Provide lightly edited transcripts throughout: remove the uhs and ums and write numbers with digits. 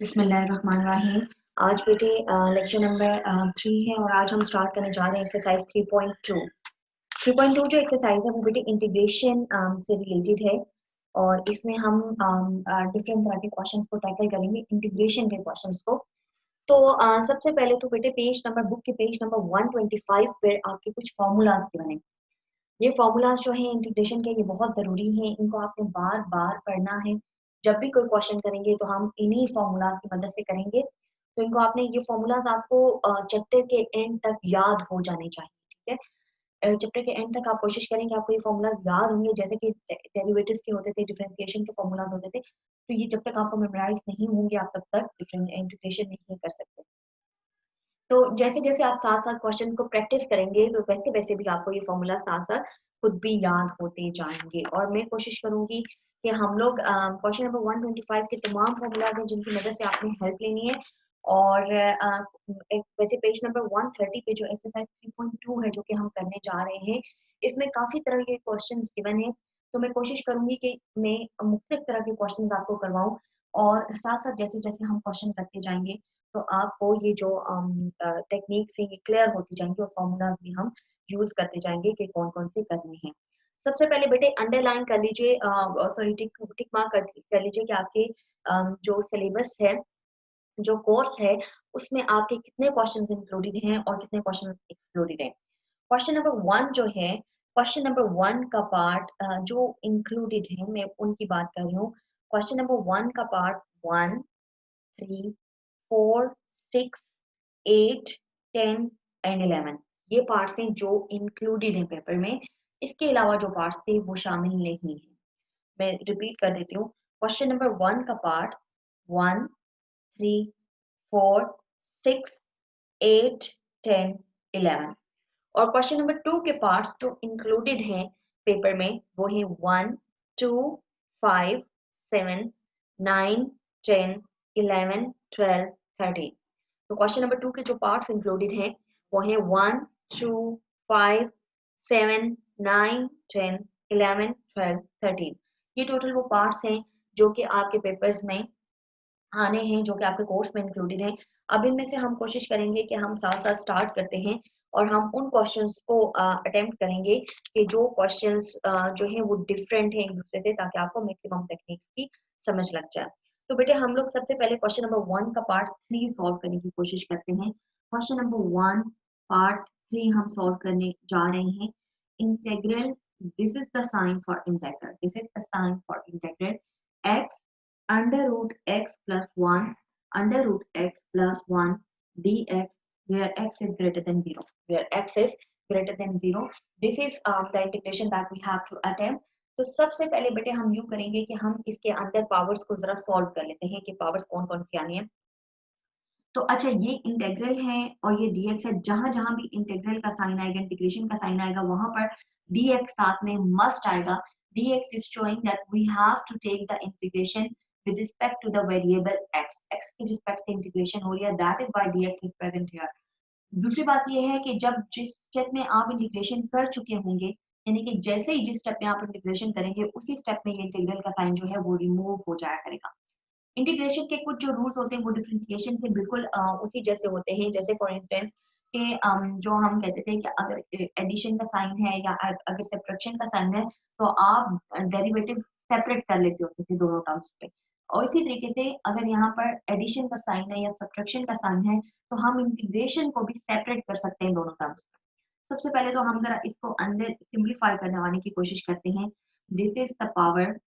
बिस्मिल्लाहिर्रहमानिर्रहीम। आज बेटे लेक्चर नंबर 3 है और आज हम स्टार्ट करने जा रहे हैं एक्सरसाइज 3.2। 3.2 जो एक्सरसाइज है वो बेटे इंटीग्रेशन से रिलेटेड है और इसमें हम डिफरेंट तरह के क्वेश्चंस को टैकल करेंगे, इंटीग्रेशन के क्वेश्चंस को। तो सबसे पहले तो बेटे बुक के पेज नंबर 125 पे आपके कुछ फॉर्मूलाज गिवन है। ये फॉर्मूलाज जो है इंटीग्रेशन के, ये बहुत जरूरी है, इनको आपने बार बार पढ़ना है। जब भी कोई क्वेश्चन करेंगे तो हम इन्हीं फॉर्मूलाज की मदद से करेंगे। तो इनको आपने ये फॉर्मूलाज आपको चैप्टर के एंड तक याद हो जाने चाहिए, ठीक है। चैप्टर के एंड तक आप कोशिश करेंगे आपको ये फॉर्मूलाज याद होंगे, जैसे कि डेरिवेटिव्स के होते थे, डिफरेंशिएशन के फॉर्मूलाज होते थे। तो ये जब तक आपको मेमोराइज नहीं होंगे आप तब तक डिफरेंट इंटीग्रेशन नहीं कर सकते। तो जैसे-जैसे आप साथ-साथ क्वेश्चंस को प्रैक्टिस करेंगे तो वैसे-वैसे भी आपको ये फॉर्मूला साथ-साथ खुद भी याद होते जाएँगे और मैं कोशिश करूँगी कि हम लोग क्वेश्चन नंबर 125 के तमाम फॉर्मूलाज़ हैं जिनकी मदद से आपने हेल्प लेनी है और एक वैसे पेज नंबर 130 पे जो एक्सरसाइज 3.2 है जो कि हम करने जा रहे हैं, इसमें काफ़ी तरह के क्वेश्चंस गिवन हैं। तो मैं कोशिश करूँगी कि मैं मुख्तलिफ तरह के क्वेश्चंस आपको करवाऊँ और साथ-साथ जैसे-जैसे हम क्वेश्चन करते जाएँगे तो आपको ये जो टेक्निक से ये क्लियर होती जाएँगी और फॉर्मूलाज़ भी हम यूज़ करते जाएँगे कि कौन-कौन से करने हैं। सबसे पहले बेटे अंडरलाइन कर लीजिए, सॉरी टिक टिक मार्क कर लीजिए कि आपके जो सिलेबस है, जो कोर्स है, उसमें आपके कितने क्वेश्चंस इंक्लूडेड हैं और कितने क्वेश्चंस एक्सक्लूडेड हैं। क्वेश्चन नंबर 1 जो है, क्वेश्चन नंबर 1 का पार्ट जो इंक्लूडेड है, मैं उनकी बात कर रही हूँ। क्वेश्चन नंबर 1 का पार्ट 1, 3, 4, 6, 8, 10 एंड 11 ये पार्ट्स हैं जो इंक्लूडेड हैं पेपर में। इसके अलावा जो पार्ट्स थे वो शामिल नहीं है। मैं रिपीट कर देती हूँ। क्वेश्चन नंबर 1 का पार्ट 1, 3, 4, 6, 8, 10, 11 और क्वेश्चन नंबर 2 के पार्ट्स जो इंक्लूडेड हैं पेपर में वो है 1, 2, 5, 7, 9, 10, 11, 12, 13। तो क्वेश्चन नंबर 2 के जो पार्ट्स इंक्लूडेड हैं वो है 1, 2, 5, 7, 9, 10, 11, 12, 13। ये टोटल वो पार्ट्स हैं जो कि आपके पेपर्स में आने हैं, जो कि आपके कोर्स में इंक्लूडेड हैं। अब इनमें से हम कोशिश करेंगे कि हम साथ-साथ स्टार्ट करते हैं और हम उन क्वेश्चंस को अटेम्प्ट करेंगे कि जो क्वेश्चंस जो हैं वो डिफरेंट हैं एक-दूसरे से, ताकि आपको मैक्सिमम टेक्निक्स की समझ लग जाए। तो बेटे हम लोग सबसे पहले क्वेश्चन नंबर 1 का पार्ट 3 सॉल्व करने की कोशिश करते हैं। क्वेश्चन नंबर 1 पार्ट 3 हम सॉल्व करने जा रहे हैं। Integral, this is the sign for integral, this is the sign for integral x under root x plus 1 under root x plus 1 dx where x is greater than 0, where x is greater than 0, this is the integration that we have to attempt। तो सबसे पहले बेटे हम यूं करेंगे कि हम इसके अंदर पावर्स को जरा सॉल्व कर लेते हैं कि पावर्स कौन कौन सी आनी है। तो अच्छा, ये इंटेग्रल है और ये dx है। जहां जहां भी इंटेग्रल का साइन आएगा, इंटीग्रेशन का साइन आएगा, वहां पर dx साथ में मस्ट आएगा। dx is showing that we have to take the integration with respect to the variable x, x के रिस्पेक्ट से इंटीग्रेशन हो रही है, that is why dx is present here। दूसरी बात ये है कि जब जिस स्टेप में आप इंटीग्रेशन कर चुके होंगे, यानी कि जैसे ही जिस स्टेप में आप इंटीग्रेशन करेंगे उसी स्टेप में ये इंटीग्रल का साइन जो है वो रिमूव हो जाया करेगा। इंटीग्रेशन के कुछ जो रूल्स होते हैं वो डिफरेंशिएशन से बिल्कुल उसी जैसे होते हैं। जैसे फॉर इंस्टेंस कि जो हम कहते थे कि अगर एडिशन का साइन है या अगर सब्ट्रैक्शन का साइन है तो आप डेरिवेटिव सेपरेट कर लेते होते थे दोनों टर्म्स पे। और इसी तरीके से अगर यहाँ पर एडिशन का साइन है या सब्ट्रैक्शन का साइन है तो हम इंटीग्रेशन को भी सेपरेट कर सकते हैं दोनों टर्म्स पे। सबसे पहले तो हम जरा इसको अंदर सिंप्लीफाई करने वाले की कोशिश करते हैं। This is the power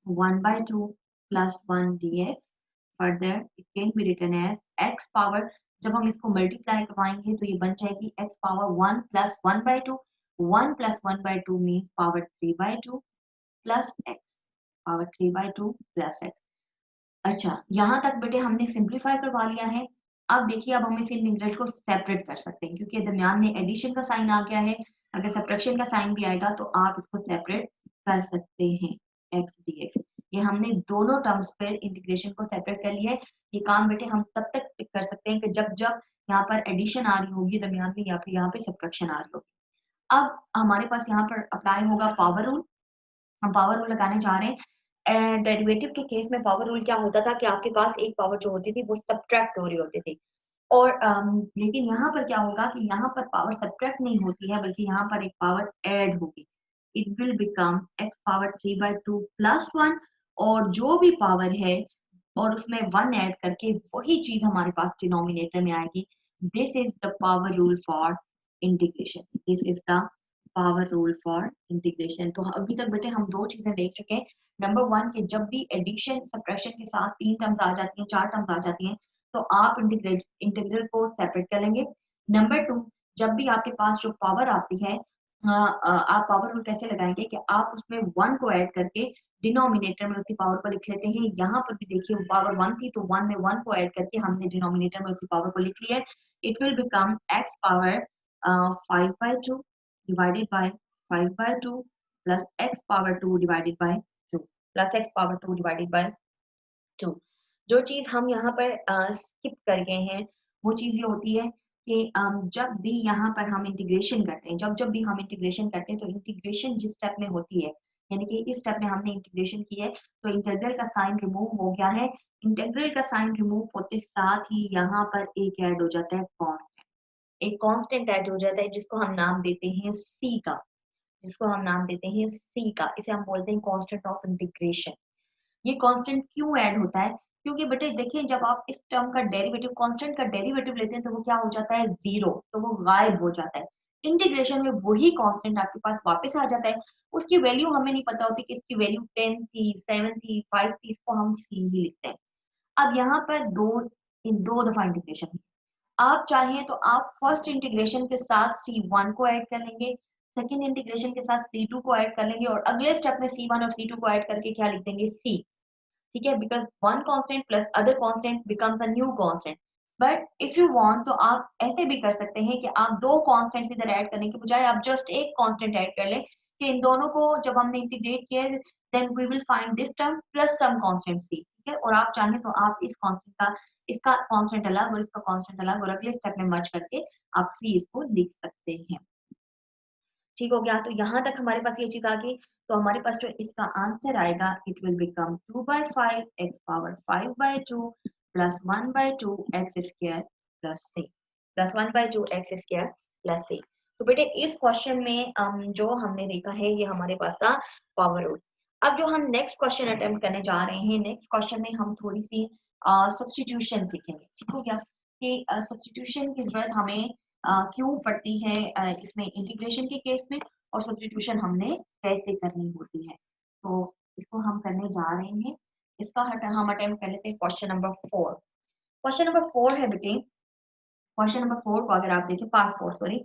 1/2 plus 1 dx। Further, it can be written as x power। जब हम इसको मल्टीप्लाई करवाएंगे तो ये बन जाएगी x power 1 plus 1/2। 1 plus 1/2 means power 3/2 plus x, power 3/2 plus x। अच्छा, यहाँ तक बेटे हमने सिंप्लीफाई करवा लिया है। अब देखिए, अब हम इस इंटीग्रल को सेपरेट कर सकते हैं क्योंकि दरमियान में एडिशन का साइन आ गया है। अगर सब्ट्रैक्शन का साइन भी आएगा तो आप इसको सेपरेट कर सकते हैं, x dx। ये हमने दोनों टर्म्स पर इंटीग्रेशन को सेपरेट कर लिया है। ये काम बेटे हम तब तक कर सकते हैं कि जब जब यहाँ पर एडिशन आ रही होगी दरमियान में या फिर यहाँ पे सब्ट्रैक्शन आ रही होगी। अब हमारे पास यहाँ पर अप्लाई होगा पावर रूल। हम पावर रूल लगाने जा रहे हैं। डेरिवेटिव के केस में पावर रूल क्या होता था कि आपके पास एक पावर जो होती थी वो सब्ट्रैक्ट हो रही होती थी, और लेकिन यहाँ पर क्या होगा कि यहाँ पर पावर सब्ट्रैक्ट नहीं होती है बल्कि यहाँ पर एक पावर ऐड होगी। It will become x power 3/2 plus 1, और जो भी पावर है और उसमें 1 ऐड करके वही चीज हमारे पास डिनोमिनेटर में आएगी। This is the power rule for integration. This is the power rule for integration. तो अभी तक बेटे हम दो चीजें देख चुके हैं। नंबर वन कि जब भी एडिशन सब्ट्रैक्शन के साथ 3 टर्म्स आ जाती हैं, 4 टर्म्स आ जाती हैं, तो आप इंटीग्रल को सेपरेट कर लेंगे। नंबर टू, जब भी आपके पास जो पावर आती है, आप पावर रूल कैसे लगाएंगे कि आप उसमें 1 को ऐड करके डिनोमिनेटर में उसी पावर को लिख लेते हैं। यहाँ पर भी देखिए पावर 1 थी तो 1 में 1 को ऐड करके हमने डिनोमिनेटर में उसी पावर को लिख लिया। It will become x power 5/2 divided by 5/2 plus x power 2 divided by 2 plus x power 2 divided by 2। जो चीज हम यहाँ पर स्किप कर गए हैं वो चीज ये होती है कि जब भी यहाँ पर हम इंटीग्रेशन करते हैं, जब भी हम इंटीग्रेशन करते हैं तो इंटीग्रेशन जिस स्टेप में होती है, यानी कि इस स्टेप में हमने इंटीग्रेशन की है तो इंटीग्रल का साइन रिमूव हो गया है। इंटीग्रल का साइन रिमूव होते साथ ही यहाँ पर एक ऐड हो जाता है कांस्टेंट। एक कांस्टेंट ऐड हो जाता है जिसको हम नाम देते हैं सी का, जिसको हम नाम देते हैं सी का। इसे हम बोलते हैं कांस्टेंट ऑफ इंटीग्रेशन। ये कांस्टेंट क्यों ऐड होता है? क्योंकि बेटे देखिए जब आप इस टर्म का डेरिवेटिव, कांस्टेंट का डेरिवेटिव लेते हैं तो वो क्या हो जाता है? जीरो, तो वो गायब हो जाता है। इंटीग्रेशन में वही कांस्टेंट आपके पास वापस आ जाता है। उसकी वैल्यू हमें नहीं पता होती कि इसकी वैल्यू 10 थी, 7 थी, 5 थी, इसको हम सी ही लिखते हैं। अब यहाँ पर दो दफा इंटीग्रेशन, आप चाहें तो आप फर्स्ट इंटीग्रेशन के साथ C1 को ऐड कर लेंगे, सेकंड इंटीग्रेशन के साथ C2 को ऐड कर लेंगे, और अगले स्टेप में C1 और C2 को ऐड करके क्या लिख देंगे? C। ठीक है, because one constant plus other constant becomes a new constant. But if you want तो आप ऐसे भी कर सकते हैं कि आप दो कांस्टेंट्स इधर ऐड करने के बजाय आप जस्ट एक कांस्टेंट ऐड कर लें कि इन दोनों को जब हमने इंटीग्रेट किया then we will find this term plus some constant C. ठीक है, और आप चाहें तो आप इस कांस्टेंट का, इसका कांस्टेंट अलग और इसका कांस्टेंट अलग, और अगले स्टेप में मर्ज करके आप सी इसको लिख सकते हैं। ठीक हो गया, तो यहाँ तक हमारे पास ये चीज आ गई। तो हमारे पास जो इसका आंसर आएगा it will become 2/5 x power 5/2 plus 1/2 x square plus c, plus 1/2 x square plus c। तो बेटे इस क्वेश्चन में जो हमने देखा है ये हमारे पास था पावर रूल। अब जो हम नेक्स्ट क्वेश्चन अटेम्प्ट करने जा रहे हैं, नेक्स्ट क्वेश्चन में हम थोड़ी सी सब्स्टिट्यूशन सीखेंगे। ठीक हो गया, कि सब्स्टिट्यूशन की जरूरत हमें क्यों पड़ती है इसमें इंटीग्रेशन के केस में, और सब्स्टिट्यूशन हमने कैसे करनी होती है। तो इसको हम करने जा रहे हैं। इसका हम अटेम्प्ट कर लेते हैं क्वेश्चन नंबर 4। क्वेश्चन नंबर 4 है बेटे, क्वेश्चन नंबर 4 को अगर आप देखें, पार्ट 4 सॉरी,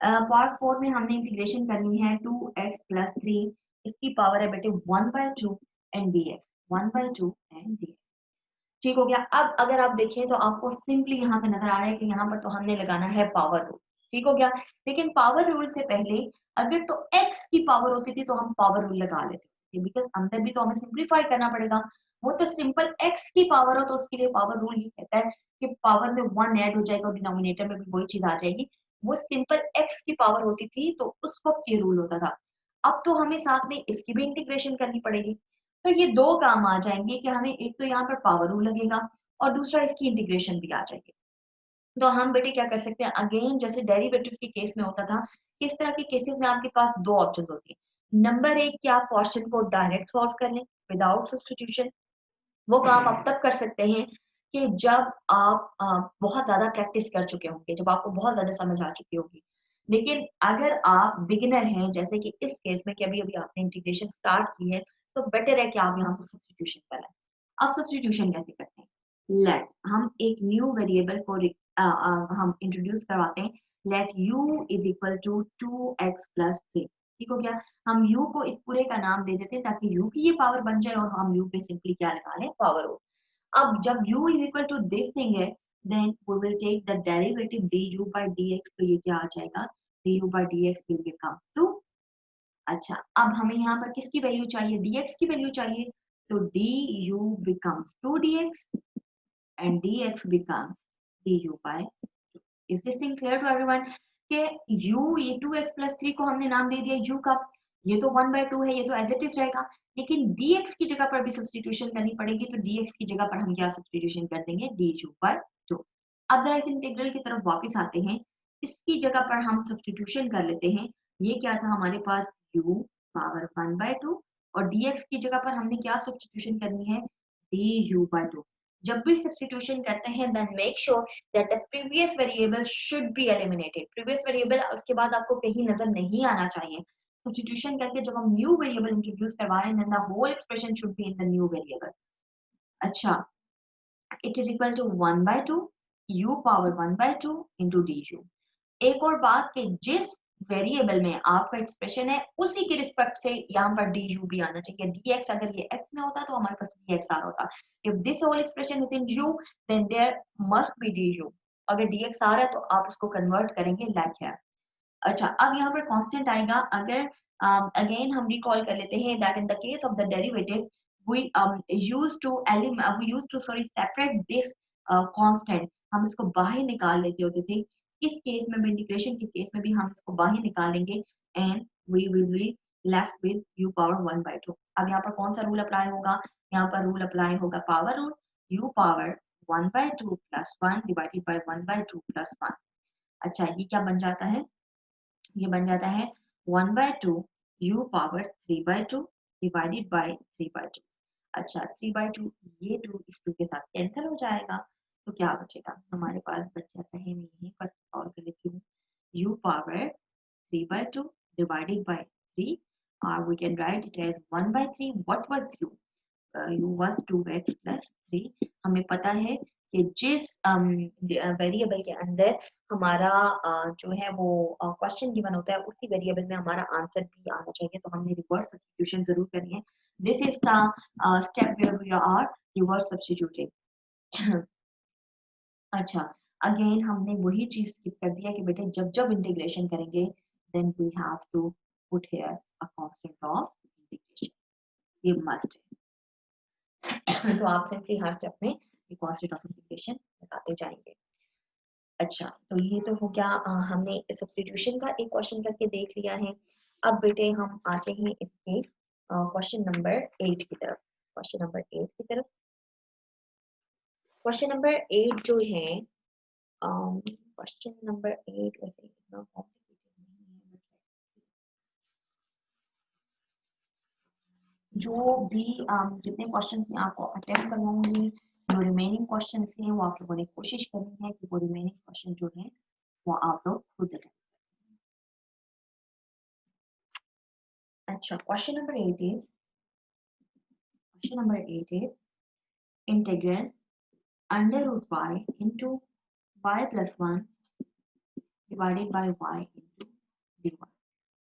पार्ट 4 में हमने इंटीग्रेशन करनी है 2x प्लस 3, इसकी पावर है बेटे 1/2 एंड dx, 1/2 एंड dx। ठीक हो गया। अब अगर आप देखें तो आपको सिंपली यहाँ पे नजर आ रहा है कि यहाँ पर तो हमने लगाना है पावर रूल। ठीक हो गया, लेकिन पावर रूल से पहले अगर तो x की पावर होती थी तो हम पावर रूल लगा लेते थे, बिकॉज अंदर भी तो हमें सिंप्लीफाई करना पड़ेगा। वो तो सिंपल x की पावर हो तो उसके लिए पावर रूल ही कहता है कि पावर में 1 ऐड हो जाएगा और डिनोमिनेटर में भी वही चीज आ जाएगी। वो सिंपल x की पावर होती थी तो उस वक्त ये रूल होता था। अब तो हमें साथ में इसकी भी इंटीग्रेशन करनी पड़ेगी। तो ये दो काम आ जाएंगे कि हमें एक तो यहाँ पर पावर रूल लगेगा और दूसरा इसकी इंटीग्रेशन भी आ जाएगी। तो हम बेटे क्या कर सकते हैं, अगेन जैसे डेरिवेटिव्स के केस में होता था, इस तरह के केसेस में आपके पास दो ऑप्शन होते हैं। नंबर एक कि आप क्वेश्चन को डायरेक्ट सॉल्व कर लें विदाउट सब्स्टिट्यूशन। वो काम आप तब कर सकते हैं कि जब आप बहुत ज्यादा प्रैक्टिस कर चुके होंगे, जब आपको बहुत ज्यादा समझ आ चुकी होगी। लेकिन अगर आप बिगिनर हैं, जैसे कि इस केस में कि अभी अभी आपने इंटीग्रेशन स्टार्ट की है, तो बेटर है कि आप यहाँ पर सब्स्टिट्यूशन करें। अब सब्स्टिट्यूशन कैसे करते हैं? लेट हम एक न्यू वेरिएबल को हम इंट्रोड्यूस करवाते हैं। Let u is equal to 2x plus 3। ठीक हो गया, हम u को इस पूरे का नाम दे देते हैं ताकि u की ये पावर बन जाए और हम u पे सिंपली क्या लगा लें? पावर हो। अब जब u is equal to this thing है, then we will take the derivative du by dx। तो ये क्या आ जाएगा? du by dx will become 2। अच्छा, अब हमें यहाँ पर किसकी वैल्यू चाहिए? dx की वैल्यू चाहिए, तो du becomes 2dx and dx becomes du by 2। Is this thing clear to everyone? कि u, ये 2x plus 3 को हमने नाम दे दिया u का, ये तो 1/2 है, ये तो एज इट इज रहेगा। लेकिन dx की जगह पर भी सब्स्टिट्यूशन करनी पड़ेगी, तो dx की जगह पर हम क्या सब्स्टिट्यूशन कर देंगे, du/2। अब जरा इस इंटीग्रल की तरफ वापस आते हैं, इसकी जगह पर हम सब्स्टिट्यूशन कर लेते हैं। ये क्या था हमारे पास, u पावर 1/2, और dx की जगह पर हमने क्या सब्स्टिट्यूशन करनी है, du/2। जब भी सब्स्टिट्यूशन करते हैं then make sure that the previous variable should be eliminated. Previous variable उसके बाद आपको कहीं नजर नहीं आना चाहिए। सब्स्टिट्यूशन करके जब हम न्यू वेरिएबल इंट्रोड्यूस करवा रहे हैं then the whole expression should be in the new variable. अच्छा, it is equal to 1/2 u power 1/2 into du। एक और बात कि जिस वेरिएबल में आपका एक्सप्रेशन है उसी के रिस्पेक्ट से यहाँ पर du भी आना चाहिए। dx अगर ये x में होता तो हमारे पास dx आ रहा होता। If this whole expression is in u then there must be du। अगर dx आ रहा है तो आप उसको कन्वर्ट करेंगे लाइक है। अच्छा, अब यहाँ पर कांस्टेंट आएगा। अगर अगेन हम रिकॉल कर लेते हैं that in the case of the derivative we used to separate this constant। हम इसको बाहर निकाल लेते होते थे। इस केस में भी, इंटीग्रेशन के केस में भी हम इसको बाहर निकालेंगे and we will be left with u power 1/2। अब यहाँ पर कौन सा रूल अप्लाई होगा, यहाँ पर रूल अप्लाई होगा power rule, u power 1/2 plus 1 divided by 1/2 plus 1। अच्छा, ये क्या बन जाता है, ये बन जाता है 1/2 u पावर 3/2 डिवाइडेड बाय 3/2। अच्छा, 3/2, ये 2 इस 2 के साथ कैंसिल हो जाएगा, तो क्या बचेगा हमारे पास, बच जाता है नहीं पर और कर लेती हूँ, u power 3/2 divided by 3, or we can write it as 1/3। what was u, u was 2x plus 3। हमें पता है कि जिस वेरिएबल के अंदर हमारा जो है वो क्वेश्चन गिवन होता है उसी वेरिएबल में हमारा आंसर भी आना चाहिए, तो हमने रिवर्स सब्स्टिट्यूशन जरूर करनी है। This is the step where we are reverse substituting. अच्छा, अगेन हमने वही चीज स्किप कर दिया कि बेटे जब जब इंटीग्रेशन करेंगे then we have to put here a constant of integration, ये मस्ट है। तो आप सिंपली हर स्टेप में ये कांस्टेंट ऑफ इंटीग्रेशन लगाते जाएंगे। अच्छा, तो ये तो हो गया, हमने सब्स्टिट्यूशन का एक क्वेश्चन करके देख लिया है। अब बेटे हम आते हैं इसके क्वेश्चन नंबर 8 की तरफ। क्वेश्चन नंबर 8 की तरफ, क्वेश्चन नंबर 8 जो है, क्वेश्चन नंबर 8 वैसे इतना कॉम्प्लिकेटेड नहीं है, जो भी जितने क्वेश्चन मैं आपको अटेम्प्ट करवाऊंगी, जो रिमेनिंग क्वेश्चन हैं वो आप लोगों ने कोशिश करनी है कि वो रिमेनिंग क्वेश्चन जो है वो आप लोग खुद अटेम्प्ट। अच्छा, question number 8 is integral under root y into y plus 1 divided by y into dy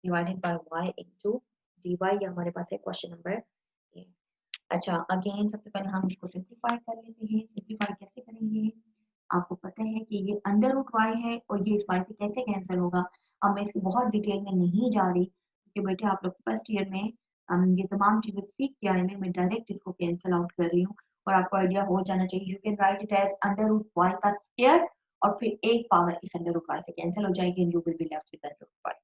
divided by y into dy। ये हमारे पास है क्वेश्चन नंबर 8। अच्छा, अगेन सबसे पहले हम इसको सिंप्लीफाई कर लेते हैं। सिंप्लीफाई कैसे करेंगे, आपको पता है कि ये अंडर रूट वाई है और ये इस वाई से कैसे कैंसिल होगा। अब मैं इसकी बहुत डिटेल में नहीं जा रही क्योंकि बेटे आप लोग फर्स्ट ईयर में ये तमाम चीजें सीख के आए हैं। मैं डायरेक्ट इसको कैंसिल आउट कर रही हूँ और आपको आइडिया हो जाना चाहिए। You can write it as under root y का स्क्वायर और फिर एक पावर इस अंडर रूट वाई से कैंसिल हो जाएगी and you will be left with under root y.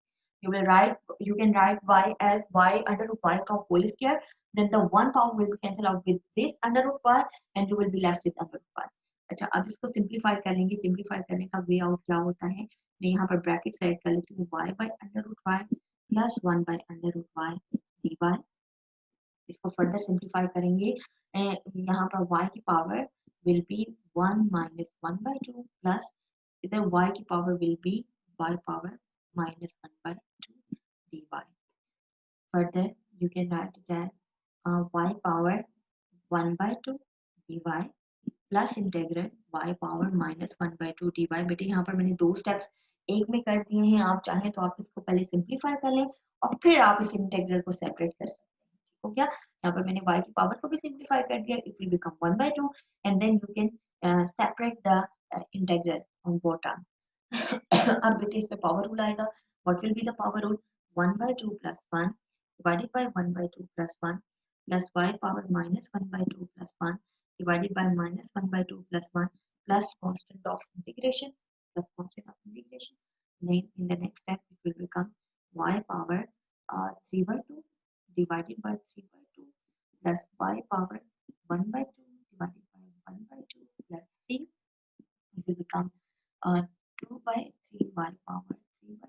You can write y as y under root y का whole square, then the one power will be cancel out with this under root y and you will be left with under root y। अच्छा, अब इसको simplify करेंगे। Simplify करने का way out क्या होता है, मैं यहाँ पर ब्रैकेट सेट कर लेती हूँ, y by under root y plus 1 by under root y dy। इसको फर्दर सिंप्लीफाई करेंगे, यहाँ पर y की power will be 1 minus 1/2 plus इधर y की power will be y power minus 1/2 dy। Further, you can write it as y power 1/2 dy plus integral y power minus 1/2 dy। बेटे यहाँ पर मैंने दो स्टेप्स एक में कर दिए हैं, आप चाहें तो आप इसको पहले सिंप्लीफाई कर लें और फिर आप इस इंटेग्रल को सेपरेट कर सकते हैं। ठीक हो गया, यहाँ पर मैंने y की पावर को भी सिंप्लीफाई कर दिया, it will become 1/2 and then you can separate the integral on both terms. अब बेटे इसमें पावर रूल आएगा। What will be the power rule, 1/2 plus 1 divided by 1/2 plus 1 plus y power minus 1/2 plus 1 divided by minus 1/2 plus 1 plus constant of integration plus constant of integration. Then in the next step it will become y power 3/2 divided by 3/2 plus y power 1/2 divided by 1/2 plus c. This will become 2/3 y power 3/2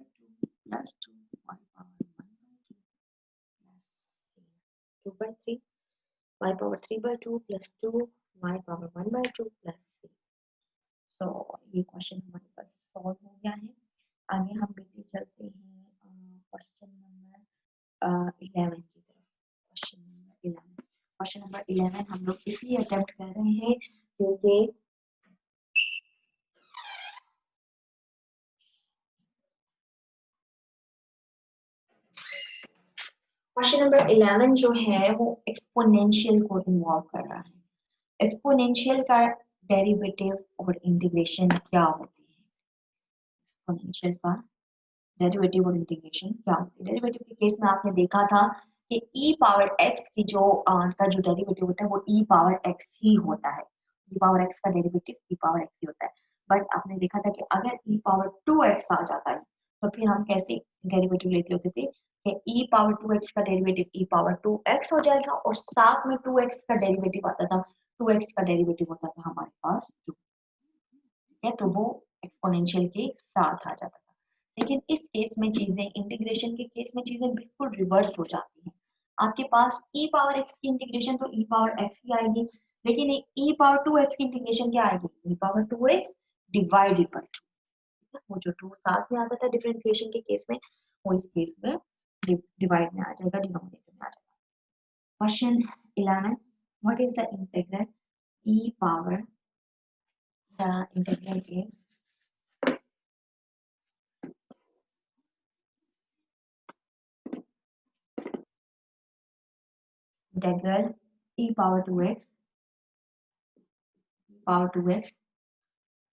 plus 2 y power 1/2 plus c. 2/3 y power 3/2 plus 2 y power 1/2 plus c. So ये question हमारे पास solve हो गया है। आगे हम बेटे चलते हैं क्वेश्चन नंबर 11 की तरफ। क्वेश्चन नंबर 11 हम लोग इसलिए अटेम्प्ट कर रहे हैं क्योंकि क्वेश्चन नंबर 11 जो है वो एक्सपोनेंशियल को इन्वॉल्व कर रहा है। एक्सपोनेंशियल का डेरिवेटिव और इंटीग्रेशन क्या होती है? एक्सपोनेंशियल का डेरिवेटिव और इंटीग्रेशन क्या होती है? डेरिवेटिव के केस में आपने देखा था कि e पावर x की का जो डेरिवेटिव होता है वो e पावर x ही होता है। e पावर x का डेरिवेटिव e पावर x ही होता है। बट आपने देखा था कि अगर e पावर 2x आ जाता है तो फिर हम कैसे डेरिवेटिव लेते होते थे कि e पावर 2x का डेरिवेटिव e पावर 2x हो जाएगा और साथ में 2x का डेरिवेटिव आता था, 2x का डेरिवेटिव होता था हमारे पास 2, ठीक है? तो वो एक्सपोनेंशियल के साथ आ जाता था। लेकिन इस केस में चीजें, इंटीग्रेशन के केस में चीजें बिल्कुल रिवर्स हो जाती हैं। आपके पास e पावर x की इंटीग्रेशन तो e पावर x ही आएगी, लेकिन e पावर 2x की इंटीग्रेशन क्या आएगी? e power 2x divided by 2। वो जो 2 साथ में आता था डिफरेंशिएशन के केस में, वो इस केस में डिवाइड में आ जाएगा, डिनोमिनेटर में आ जाएगा। Question 11, what is the integral e power, the integral is integral e power 2x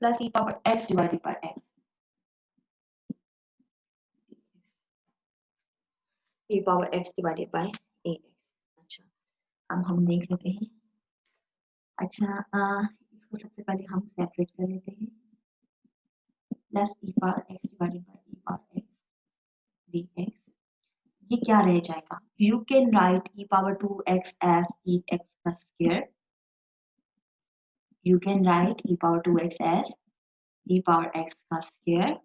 plus e power x divided by x, e power x divided by ax। अच्छा, अब हम देख लेते हैं। अच्छा, इसको सबसे पहले हम सेपरेट कर लेते हैं। Plus e power x divided by e power x dx, ये क्या रह जाएगा? You can write e power 2x as ex का square. You can write e power 2x as e power x का square.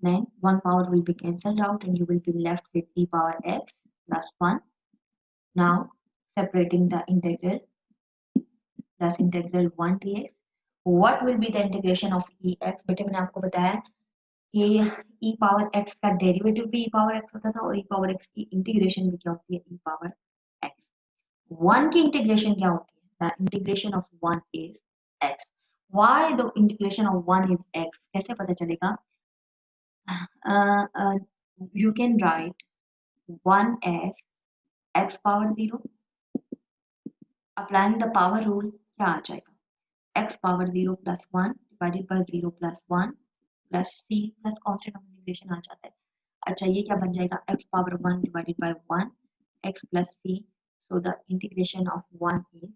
Then one power will be cancelled out and you will be left with e power x plus 1. Now separating the integral plus integral 1 dx. What will be the integration of ex? बेटे मैंने आपको बताया कि e power x का derivative भी e power x होता था और e power x की इंटीग्रेशन भी क्या होती है? e power x। 1 की इंटीग्रेशन क्या होती है? The integration of 1 is x. Why the integration of 1 is x? कैसे पता चलेगा? You can write 1 as x power 0. Applying the power rule क्या आ जाएगा? x power 0 plus 1 divided by 0 plus 1 plus c plus constant of integration आ जाता है। अच्छा, ये क्या बन जाएगा? x power 1 divided by 1 x plus c. So the integration of 1 is x.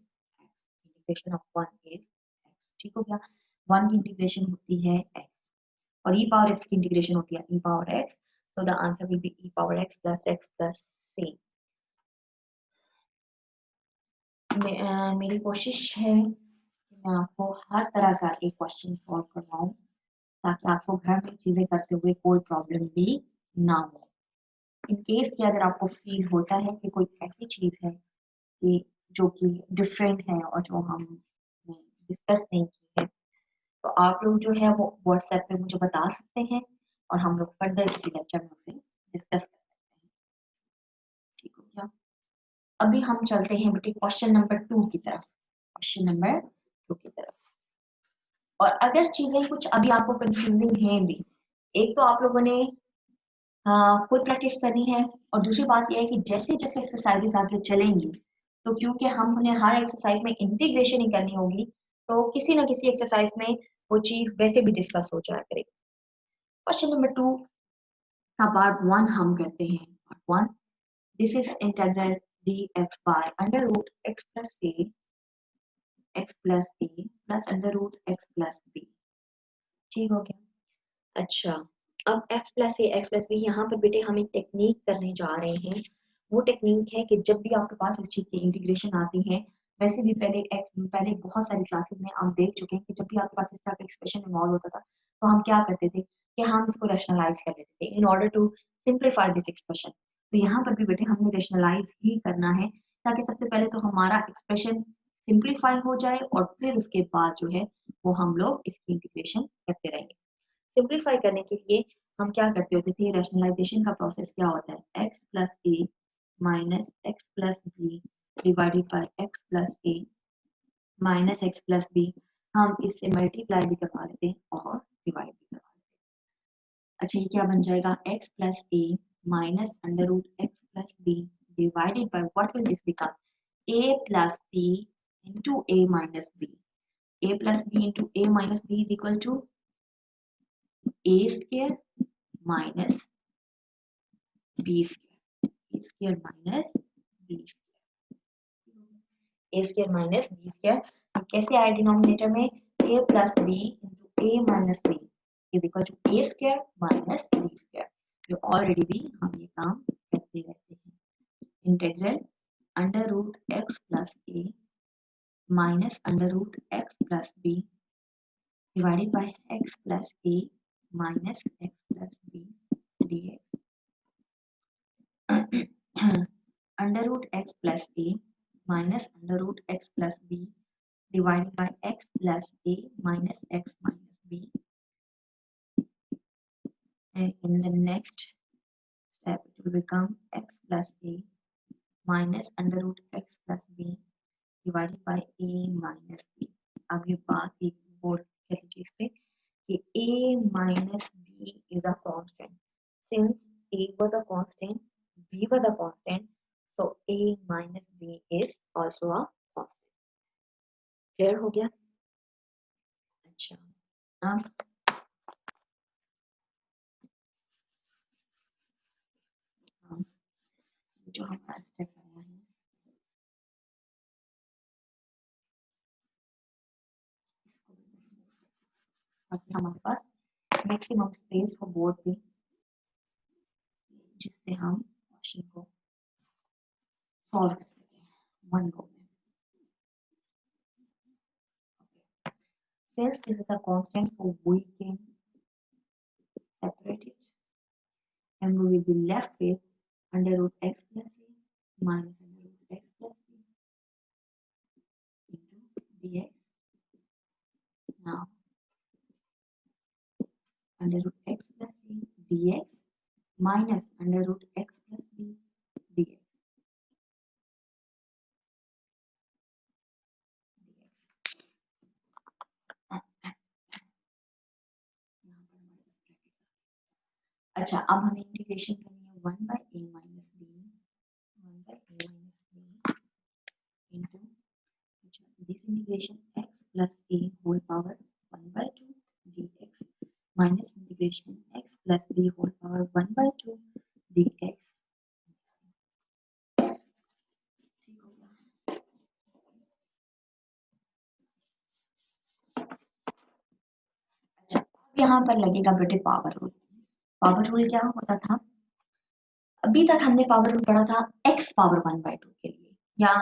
Integration of 1 is x. ठीक हो गया? 1 की इंटीग्रेशन होती है x और e power x की इंटीग्रेशन होती है e power x. So the answer will be e power x plus c. मेरी कोशिश है कि मैं आपको हर तरह का एक क्वेश्चन सॉल्व करवाऊं ताकि आपको घर में चीजें करते हुए कोई प्रॉब्लम भी ना हो। इन केस कि अगर आपको फील होता है कि कोई ऐसी चीज है कि जो कि डिफरेंट है और जो हमने डिस्कस नहीं की है, तो आप लोग जो है वो व्हाट्सएप पे मुझे बता सकते हैं और हम लोग फर्दर किसी लेक्चर में उसे डिस्कस कर सकते हैं। ठीक हो गया? अभी हम चलते हैं बेटे क्वेश्चन नंबर 2 की तरफ। क्वेश्चन नंबर 2 की तरफ। और अगर चीजें कुछ अभी आपको कंफ्यूजिंग हैं भी, एक तो आप लोगों ने खुद प्रैक्टिस करनी है और दूसरी बात यह है कि जैसे जैसे एक्सरसाइजेस आप लोग चलेंगी तो क्योंकि हमने हर एक्सरसाइज में इंटीग्रेशन ही करनी होगी तो किसी ना किसी एक्सरसाइज में वो चीज वैसे भी डिस्कस हो जाया करेगी। क्वेश्चन नंबर 2 का पार्ट 1 हम करते हैं। Part 1, this is integral dx by under root x plus a plus under root x plus b। ठीक हो गया? अच्छा, अब x plus a x plus b यहाँ पर बेटे हम एक टेक्निक करने जा रहे हैं, वो टेक्निक है कि जब भी आपके पास इस चीज की इंटीग्रेशन आती है, वैसे भी पहले बहुत सारी क्लासेस में आप देख चुके हैं कि जब भी आपके पास इस तरह का एक्सप्रेशन इन्वॉल्व होता था तो हम क्या करते थे कि हम इसको रैशनलाइज कर लेते थे in order to simplify this expression. तो यहाँ पर भी बेटे हमने रैशनलाइज ही करना है ताकि सबसे पहले तो हमारा एक्सप्रेशन सिंप्लीफाई हो जाए और फिर उसके बाद जो है वो हम लोग इसकी इंटीग्रेशन करते रहेंगे। सिंप्लीफाई करने के लिए हम क्या करते होते थे, रैशनलाइजेशन का प्रोसेस क्या होता है, x plus a minus x plus b divided by x plus a minus x plus b. हम इससे मल्टीप्लाई भी करवा लेते हैं और डिवाइड भी करवा लेते हैं। अच्छा ये क्या बन जाएगा, x plus a minus under root x plus b divided by what will this become, a plus b into a minus b। a plus b into a minus b is equal to a square minus b square। a square minus b square। a square minus b square कैसे आया denominator में, a plus b into a minus b is equal to a square minus b square। जो already भी हम ये काम करते रहते हैं। Integral under root x plus a minus under root x plus b divided by x plus a minus x plus b dx under root x plus a minus under root x plus b divided by x plus a minus x minus b, and in the next step it will become x plus a minus under root x plus b divided by a minus b। अब ये बात एक और कह लीजिए इस पे कि a minus b is a constant, since a was a constant, b was a constant, so a minus b is also a constant। Clear हो गया। अच्छा अब जो हमारा स्टेप आया है, अभी हमारे पास मैक्सिमम स्पेस हो बोर्ड पे जिससे हम क्वेश्चन को सॉल्व कर सकें वन गो में। Since this is a constant, so we can separate it and we will be left with under root x plus a minus under root x plus b into dx। Now under root x plus a dx minus under root x plus b dx। अच्छा अब हमें integration करनी है 1 by a minus b, 1 by a minus b into this integration x plus a whole power 1 by 2 dx minus integration x plus b whole power 1 by 2 dx। ठीक हो गया। अच्छा अब यहाँ पर लगेगा बेटे पावर रूल। पावर रूल क्या होता था, अभी तक हमने पावर रूल पढ़ा था x पावर 1 by 2 के लिए, या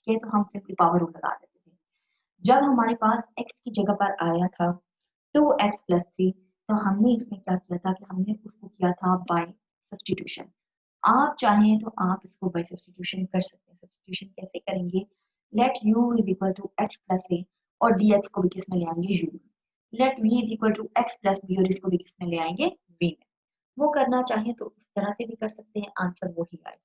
के तो हम सिंपली पावर रूल लगा देते थे। जब हमारे पास x की जगह पर आया था 2x plus 3, तो हमने इसमें क्या किया था कि हमने उसको किया था बाय सब्स्टिट्यूशन। आप चाहें तो आप इसको बाय सब्स्टिट्यूशन कर सकते हैं। सब्स्टिट्यूशन कैसे करेंगे, let u is equal to x plus a और dx को भी किस में ले आएंगे u। Let v is equal to x plus b और इसको भी किस में ले आएंगे v में। वो करना चाहे तो इस तरह से भी कर सकते हैं, आंसर वही आएगा।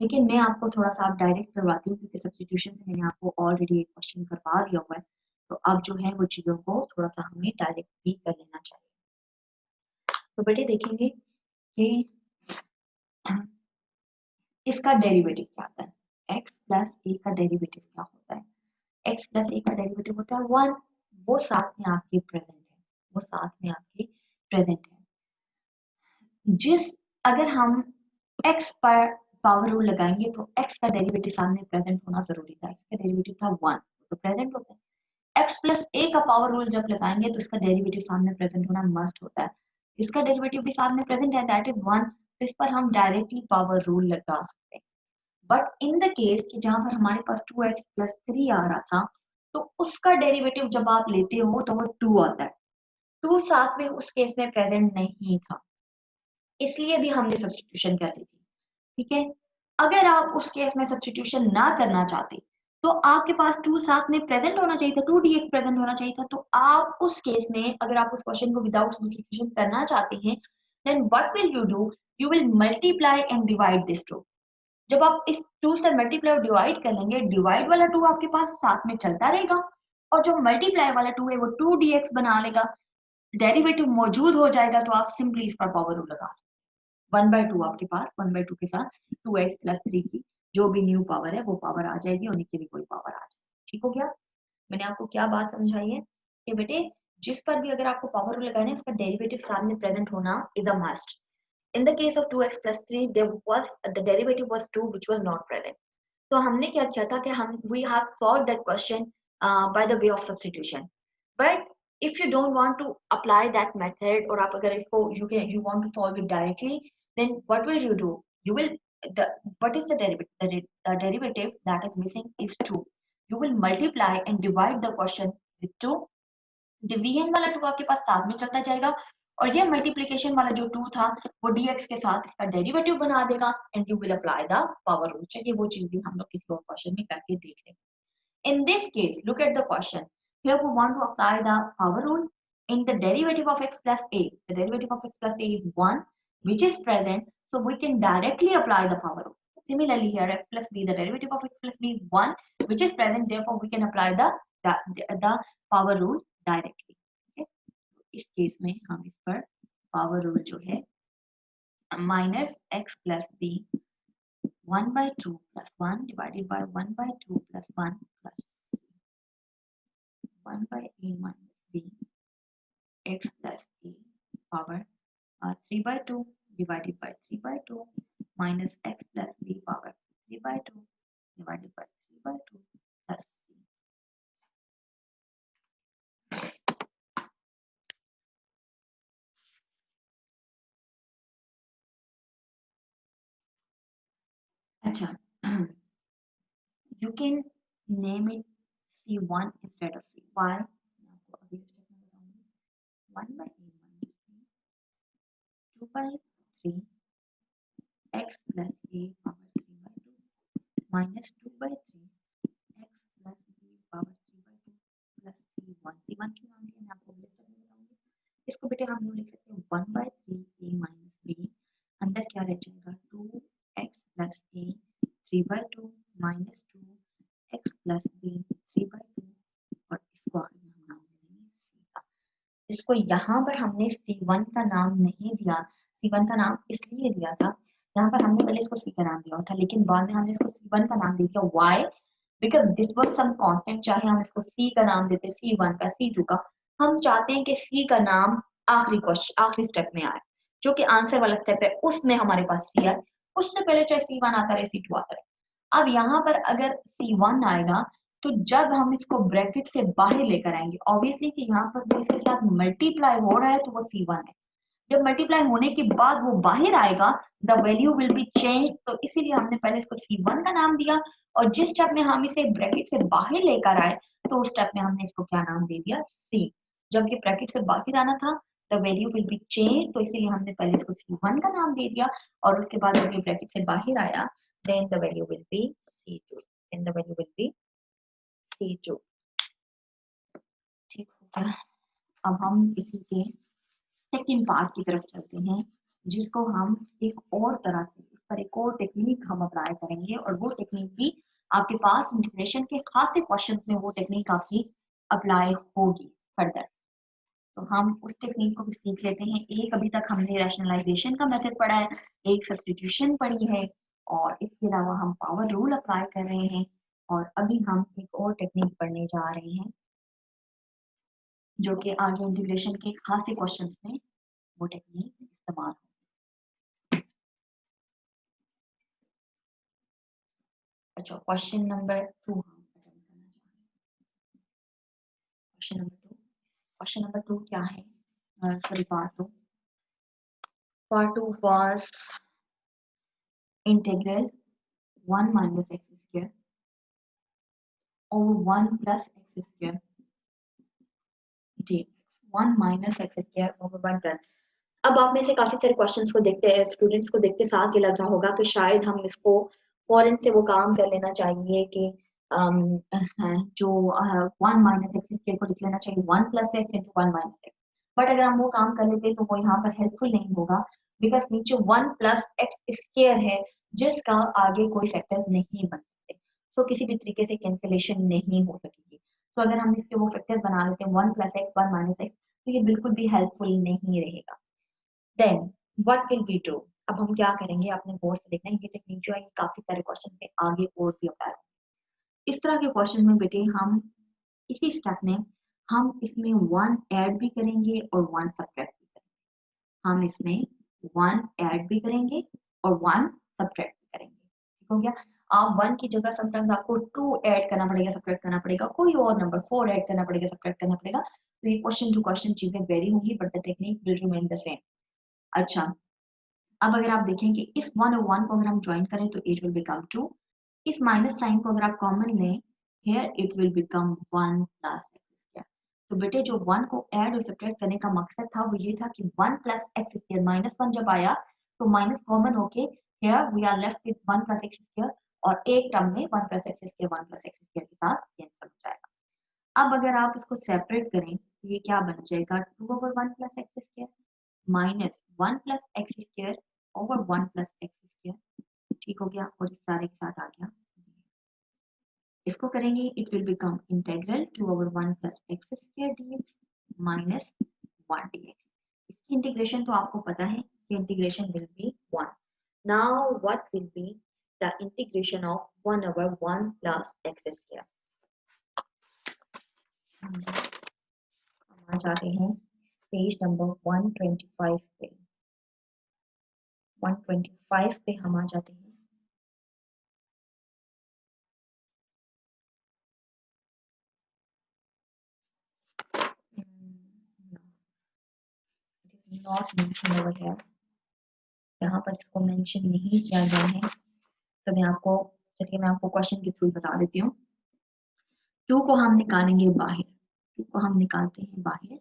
लेकिन मैं आपको थोड़ा सा आप डायरेक्ट करवाती हूँ क्योंकि सब्स्टिट्यूशन से मैंने आपको ऑलरेडी एक क्वेश्चन करवा दिया हुआ है, तो अब जो है वो चीजों को थोड़ा सा हमें डायरेक्ट भी कर लेना चाहिए। तो बेटे देखेंगे कि इसका डेरिवेटिव क्या आता है, x प्लस ए का डेरिवेटिव क्या होता है, x प्लस ए का डेरिवेटिव होता है 1। वो साथ में आपके प्रेजेंट है, वो साथ में आपके प्रेजेंट है। जिस अगर हम x पर पावर रूल लगाएंगे तो x का डेरिवेटिव सामने प्रेजेंट होना जरूरी था, x का डेरिवेटिव था 1 तो प्रेजेंट होता है। x प्लस a का पावर रूल जब लगाएंगे तो इसका डेरिवेटिव सामने प्रेजेंट होना मस्ट होता है। इसका डेरिवेटिव भी सामने प्रेजेंट है, दैट इज 1, तो इस पर हम डायरेक्टली पावर रूल लगा सकते हैं। बट इन द केस कि जहां पर हमारे पास 2x प्लस 3 आ रहा था, तो उसका डेरिवेटिव जब आप लेते हो तो वो 2 आता है। 2 साथ में उस केस में प्रेजेंट नहीं था, इसलिए भी हमने सब्स्टिट्यूशन कर ली थी। ठीक है, अगर आप उस केस में सब्स्टिट्यूशन ना करना चाहते तो आपके पास 2 साथ में प्रेजेंट होना चाहिए था, 2dx प्रेजेंट होना चाहिए था। तो आप उस केस में अगर आप उस क्वेश्चन को विदाउट सब्स्टिट्यूशन करना चाहते हैं, then what will you do, you will multiply and divide this two. जब आप इस 2 से मल्टीप्लाई और डिवाइड कर लेंगे, डिवाइड वाला 2 आपके पास साथ में चलता रहेगा और जो मल्टीप्लाई वाला 2 है वो 2dx बना लेगा, डेरिवेटिव मौजूद हो जाएगा, तो आप सिंपली इस पर पावर रूल लगा सकते हैं। 1/2 आपके पास 1/2 के साथ 2x प्लस 3 की जो भी न्यू पावर है वो पावर आ जाएगी और नीचे भी कोई पावर आ जाएगी। ठीक हो गया? मैंने आपको क्या बात समझाई है कि बेटे जिस पर भी अगर आपको पावर रूल लगाना है, इसका डेरिवेटिव सामने प्रेजेंट होना is a must. In the case of 2x plus 3, there was the derivative was 2, which was not present. तो हमने क्या किया था कि हम we have solved that question by the way of substitution. But if you don't want to apply that method, और आप अगर इसको you want to solve it directly, then what will you do? You will the what is the derivative? The derivative that is missing is 2. You will multiply and divide the question with 2. Division वाला 2 आपके पास साथ में चलता जाएगा और ये multiplication वाला जो 2 था वो dx के साथ इसका डेरिवेटिव बना देगा and you will apply the power rule. चलिए वो चीज भी हम लोग किसी और क्वेश्चन में करके देख लेंगे। In this case, look at the question. Here we want to apply the power rule in the derivative of x plus a. The derivative of x plus a is 1, which is present, so we can directly apply the power rule. Similarly, here x plus b, the derivative of x plus b is 1, which is present, therefore we can apply the power rule directly. Okay? इस case में हम इस पर power rule जो है minus x plus b 1/2 plus 1 divided by 1/2 plus 1 plus 1 by a minus b x plus a power 3/2 divided by 3/2 minus x plus b power 3/2 divided by 3/2 plus c. अच्छा, you can name it c1 instead of c. Why? मैं आपको अभी step में बताऊंगी। 1 by a minus b 2 by 3 x plus a power 3/2 minus 2 by 3 x plus b power 3/2 plus c1। c1 की मान मैं आपको अगले स्टेप में बताऊंगी। इसको बेटे हम यूँ लिख सकते हैं 1/3 a minus b, अंदर क्या रह जाएगा 2x plus a 3/2 minus 2x plus b 3/2 और इसको आखिर में हम नाम दे देंगे c का। इसको यहाँ पर हमने c1 का नाम नहीं दिया। c1 का नाम इसलिए दिया था, यहाँ पर हमने पहले इसको c का नाम दिया था, लेकिन बाद में हमने इसको c1 का नाम दे दिया। Why? Because this was some constant, चाहे हम इसको c का नाम देते c1 का c2 का, हम चाहते हैं कि c का नाम आखिरी क्वेश्चन आखिरी स्टेप में आए, जो कि आंसर वाला स्टेप है उसमें हमारे पास c है। उससे पहले चाहे c1 आता रहे c2 आता रहे। अब यहाँ पर अगर c1 आएगा तो जब हम इसको ब्रैकेट से बाहर लेकर आएंगे, ऑब्वियसली कि यहाँ पर जो इसके साथ मल्टीप्लाई हो रहा है तो वो c1 है। जब मल्टीप्लाई होने के बाद वो बाहर आएगा, the value will be change, तो इसीलिए हमने पहले इसको c1 का नाम दिया और जिस स्टेप में हम इसे ब्रैकेट से बाहर लेकर आए तो उस स्टेप में हमने इसको क्या नाम दे दिया c। जब ये ब्रैकेट से बाहर आना था the value will be change, तो इसीलिए हमने पहले इसको c1 का नाम दे दिया और उसके बाद जब ये ब्रैकेट से बाहर आया then the value will be c2, then the value will be c2। ठीक हो गया? अब हम इसी के सेकंड पार्ट की तरफ चलते हैं, जिसको हम एक और तरह से इस पर एक और टेक्निक हम अप्लाई करेंगे और वो टेक्निक भी आपके पास इंटीग्रेशन के खासे क्वेश्चंस में वो टेक्निक आपकी अप्लाई होगी फर्दर। तो हम उस टेक्निक को भी सीख लेते हैं। एक अभी तक हमने रैशनलाइजेशन का मेथड पढ़ा है, एक सब्स्टिट्यूशन पढ़ी है और इसके अलावा हम पावर रूल अप्लाई कर रहे हैं और अभी हम एक और टेक्निक पढ़ने जा रहे हैं जो कि आगे इंटीग्रेशन के खासे क्वेश्चंस में वो टेक्निक इस्तेमाल होगी। अच्छा, क्वेश्चन नंबर 2 हम अटेम्प्ट करना चाहेंगे। क्वेश्चन नंबर 2 क्या है? Sorry, part 2 was integral 1 minus x square over 1 plus x square dx. 1 minus x square over 1 plus. अब आप में से काफी सारे क्वेश्चंस को देखते हैं, स्टूडेंट्स को देखते साथ ये लग रहा होगा कि शायद हम इसको फौरन से वो काम कर लेना चाहिए कि जो 1 माइनस एक्स स्क्वायर को लिख लेना चाहिए 1 plus x into 1 minus x. But अगर हम वो काम कर लेते तो वो यहाँ पर हेल्पफुल नहीं होगा, बिकॉज नीचे 1 प्लस एक्स स्क्वायर है जिसका आगे कोई फैक्टर्स नहीं बन सकते, तो किसी भी तरीके से कैंसिलेशन नहीं हो सकेगी। तो अगर हम इसके वो फैक्टर्स बना लेते हैं 1 प्लस एक्स 1 माइनस एक्स, तो ये बिल्कुल भी हेल्पफुल नहीं रहेगा। Then what will we do? अब हम क्या करेंगे, अपने बोर्ड से देखना है ये टेक्निक जो है काफी सारे क्वेश्चन पे आगे और भी अप्लाई होगा। इस तरह के क्वेश्चन में बेटे हम इसी स्टेप में हम इसमें 1 ऐड भी करेंगे और 1 सब्ट्रैक्ट भी करेंगे। हम इसमें 1 ऐड भी करेंगे और 1 सब्ट्रैक्ट भी करेंगे। ठीक हो गया? आप 1 की जगह समटाइम्स आपको 2 ऐड करना पड़ेगा, सब्ट्रैक्ट करना पड़ेगा, कोई और नंबर 4 ऐड करना पड़ेगा, सब्ट्रैक्ट करना पड़ेगा। तो ये क्वेश्चन टू क्वेश्चन चीजें वेरी होंगी, but the technique will remain the same. अच्छा, अब अगर आप देखें कि इस 1 और 1 को अगर हम ज्वाइन करें तो इट विल बिकम 2। इस माइनस साइन को अगर आप कॉमन लें, here it will become 1 plus x square. तो बेटे जो 1 को ऐड और सब्ट्रैक्ट करने का मकसद था वो ये था कि 1 प्लस एक्स स्क्वायर माइनस 1 जब आया तो माइनस कॉमन होके here we are left with 1 plus x square, और एक टर्म में 1 plus x square 1 plus x square के साथ कैंसिल हो जाएगा। अब अगर आप इसको सेपरेट करें तो ये क्या बन जाएगा, 2 over 1 plus x square minus 1 plus x square over 1 plus x square. ठीक हो गया, और इस सारे के साथ आ गया। इसको करेंगे it will become integral 2 over 1 plus x square dx minus 1 dx. इसकी इंटीग्रेशन तो आपको पता है कि integration will be 1। Now what will be the integration of 1 over 1 plus x square. हम आ जाते हैं पेज नंबर 125 पे। 125 पे हम आ जाते हैं। नॉट मेंशन ओवर हियर, यहाँ पर इसको मेंशन नहीं किया गया है, तो मैं आपको, चलिए मैं आपको क्वेश्चन के थ्रू बता देती हूँ। 2 को हम निकालेंगे बाहर, 2 को हम निकालते हैं बाहर।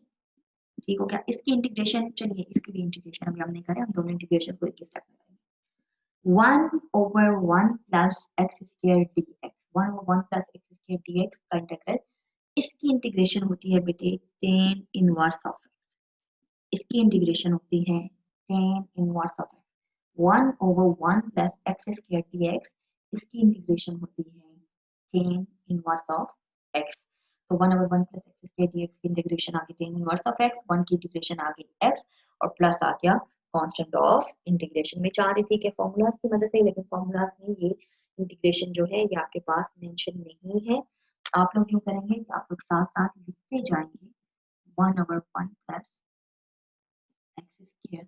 ठीक हो गया, इसकी इंटीग्रेशन, चलिए इसकी भी इंटीग्रेशन अभी हम नहीं करें, हम दोनों इंटीग्रेशन को एक ही स्टेप में करेंगे। 1 over 1 plus x square dx, 1 over 1 plus x square dx का इंटीग्रल, इसकी इंटीग्रेशन होती है बेटे tan इनवर्स ऑफ, इसकी इंटीग्रेशन होती है tan inverse of 1 over 1 plus x square dx, इसकी इंटीग्रेशन होती है tan इनवर्स ऑफ x। तो 1 over 1 plus x square dx की इंटीग्रेशन आ गई tan इनवर्स ऑफ x, 1 की इंटीग्रेशन आ गई x, और प्लस आ गया कांस्टेंट ऑफ इंटीग्रेशन। में चाह रही थी कि फॉर्मूलाज की मदद से, लेकिन फॉर्मूलाज में ये इंटीग्रेशन जो है ये आपके पास मेंशन नहीं है। आप लोग यूँ करेंगे कि आप लोग साथ साथ लिखते जाएंगे 1 over 1 plus x square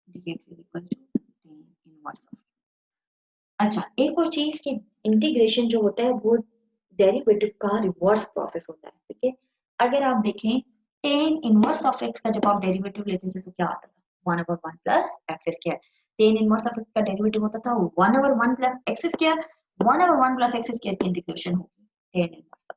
dx is equal to tan inverse of. अच्छा, एक और चीज कि इंटीग्रेशन जो होता है वो डेरिवेटिव का रिवर्स प्रोसेस होता है। ठीक है, अगर आप देखें tan इनवर्स ऑफ x का जब आप डेरिवेटिव लेते थे तो क्या आता था, 1 over 1 plus x square. tan inverse of x का डेरिवेटिव होता था 1 over 1 plus x square, 1 over 1 plus x square की इंटीग्रेशन होगी tan इनवर्स।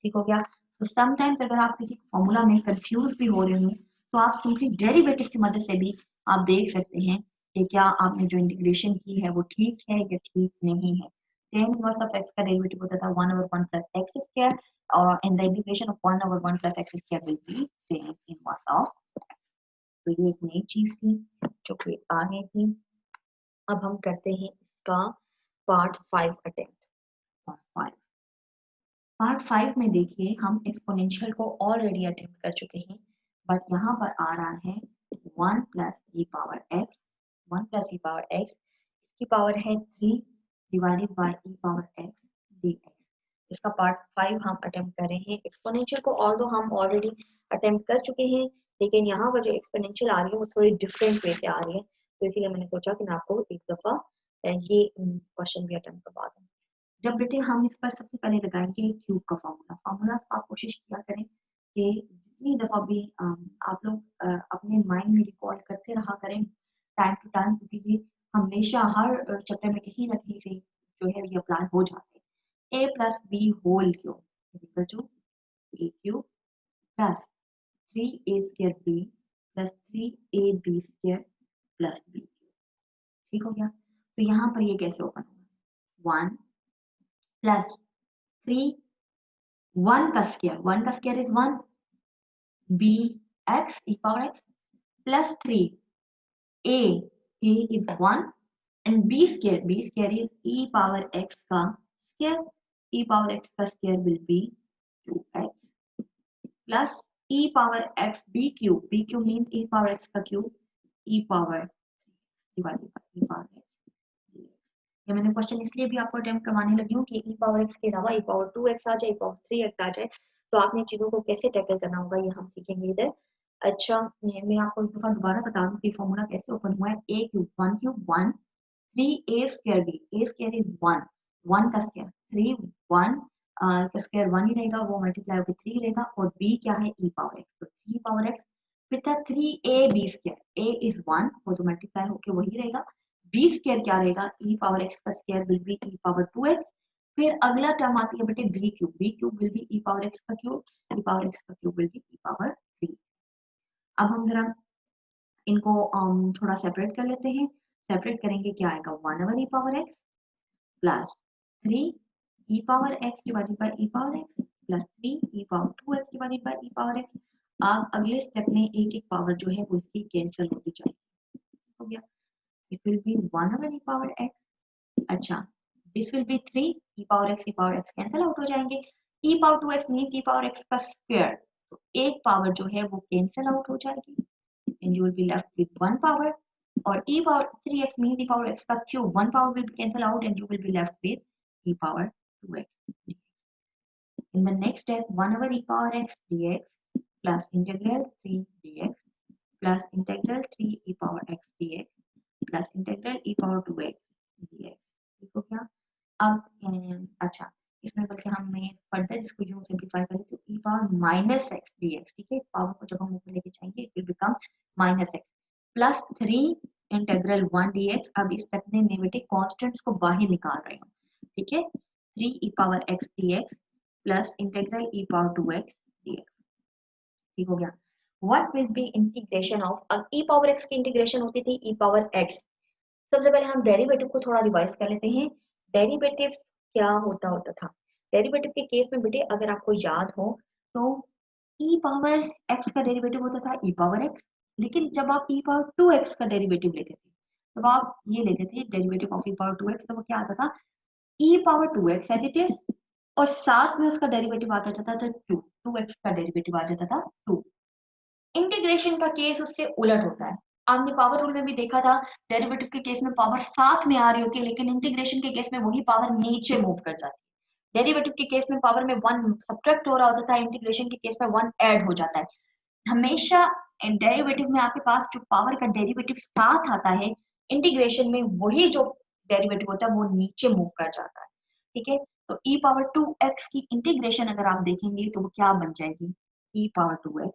ठीक हो गया। तो समटाइम्स अगर आप किसी फॉर्मूला में कंफ्यूज भी हो रहे हो तो आप सिंपली डेरिवेटिव की मदद से भी आप देख सकते हैं कि क्या आपने जो इंटीग्रेशन की है वो ठीक है या ठीक नहीं है। tan इनवर्स ऑफ x का डेरिवेटिव होता था 1 ओवर 1 प्लस एक्स स्क्वायर, और in the integration of 1 over 1 plus x square will be tan inverse of. तो ये एक नई चीज थी जो कि आ गई थी। अब हम करते हैं इसका पार्ट 5 अटेम्प्ट। पार्ट 5 में देखिए हम एक्सपोनेंशियल को ऑलरेडी अटेम्प्ट कर चुके हैं, बट यहाँ पर आ रहा है 1 प्लस ई पावर एक्स, 1 प्लस ई पावर एक्स, इसकी पावर है 3 divided by E power x dx। इसका पार्ट 5 हम अटेम्प्ट कर रहे हैं। एक्सपोनेंशियल को ऑल्दो हम ऑलरेडी अटेम्प्ट कर चुके हैं, लेकिन यहाँ पर जो एक्सपोनेंशियल आ रही है वो थोड़ी डिफरेंट वे से आ रही है, तो इसीलिए मैंने सोचा कि मैं आपको एक दफा ये क्वेश्चन भी अटेम्प्ट करवा दूँ। जब बेटे हम इस पर सबसे पहले लगाएंगे क्यूब का फॉर्मूला, फॉर्मूला आप कोशिश किया करें कि जितनी दफा भी आप लोग अपने माइंड में रिकॉल करते रहा करें टाइम टू टाइम, क्योंकि ये हमेशा हर चैप्टर में कहीं ना कहीं से जो है ये अप्लाई हो जाते हैं। a plus b whole cube equal to a cube plus 3a square b plus 3ab square plus b cube. ठीक हो गया। तो यहाँ पर ये कैसे ओपन होगा, 1 प्लस 3 1 का square is 1 b x e power x plus 3 a is 1 and b square is e power x का square, e power x का square will be 2x plus e power x b cube means e power x का cube e power divided by e power x। ये मैंने question इसलिए भी आपको attempt करवाने लगी हूँ कि e पावर x के अलावा e पावर 2x आ जाए, e पावर 3x आ जाए, तो आपने चीजों को कैसे टैकल करना होगा ये हम सीखेंगे इधर। अच्छा मैं आपको एक दफा दोबारा बता दूं कि फॉर्मूला कैसे ओपन हुआ है। a cube 1 cube 1 3a square b, a square is 1 1 का स्क्वायर 3 1 का स्क्वायर 1 ही रहेगा, वो मल्टीप्लाई होकर 3 रहेगा और b क्या है e पावर x, तो 3 पावर x फिर था 3ab स्क्वायर, a इज 1 वो जो मल्टीप्लाई होकर वही रहेगा, b स्क्वायर क्या रहेगा e पावर x का square will be e power 2x, फिर अगला टर्म आती है बेटे b cube will be e power x का क्यूब, e पावर x का cube will be e power 3। अब हम जरा इनको थोड़ा सेपरेट कर लेते हैं। सेपरेट करेंगे क्या आएगा 1 over e power x plus 3 e power x divided by e power x plus 3 e power 2x divided bye e power x। अब अगले स्टेप में एक एक पावर जो है वो इसकी कैंसिल होती जाएगी। हो गया, it will be 1 over e power x। अच्छा this will be 3 e power x cancel out हो जाएंगे, e power 2x means e power x का स्क्वायर, तो एक पावर जो है वो कैंसिल आउट हो जाएगी and you will be left with 1 power, और e power 3x means e power x का cube, 1 power will cancel out and you will be left with e power 2x। in the next step 1 over e power x dx plus integral 3 dx plus integral 3 e power x dx plus integral e power 2x dx। ठीक हो गया। अब अच्छा इसमें बल्कि हमें further इसको यूं सिंपलीफाई करें तो e power minus x dx, ठीक है, इस पावर को जब हम ऊपर लेके जाएंगे it will become minus x plus 3 integral 1 dx। अब इस स्टेप में मैं बेटे कांस्टेंट्स को बाहर निकाल रही हूँ, ठीक है, 3 e power x dx plus integral e power 2x dx। ठीक हो गया। What will B integration of, e power x की इंटीग्रेशन होती थी e पावर x। सबसे पहले हम डेरिवेटिव को थोड़ा रिवाइज कर लेते हैं। डेरिवेटिव क्या होता था, डेरिवेटिव के केस में बेटे अगर आपको याद हो तो e पावर x का डेरिवेटिव होता था e पावर x, लेकिन जब आप e पावर 2x का डेरिवेटिव लेते थे तब आप ये लेते थे derivative of e power 2x, तो वो क्या आता था e power 2x as it is और साथ में उसका डेरिवेटिव आ जाता था 2x का डेरिवेटिव आ जाता था 2। इंटीग्रेशन का केस उससे उलट होता है। आपने पावर रूल में भी देखा था डेरिवेटिव के केस में पावर साथ में आ रही होती है, लेकिन इंटीग्रेशन के केस में वही पावर नीचे मूव कर जाती है। डेरिवेटिव के केस में पावर में 1 सब्ट्रैक्ट हो रहा होता था, इंटीग्रेशन के केस में 1 ऐड हो जाता है। हमेशा डेरिवेटिव में आपके पास जो पावर का डेरिवेटिव साथ आता है इंटीग्रेशन में वही जो डेरिवेटिव होता है वो नीचे मूव कर जाता है। ठीक है, तो e पावर 2x की इंटीग्रेशन अगर आप देखेंगे तो वो क्या बन जाएगी e power 2x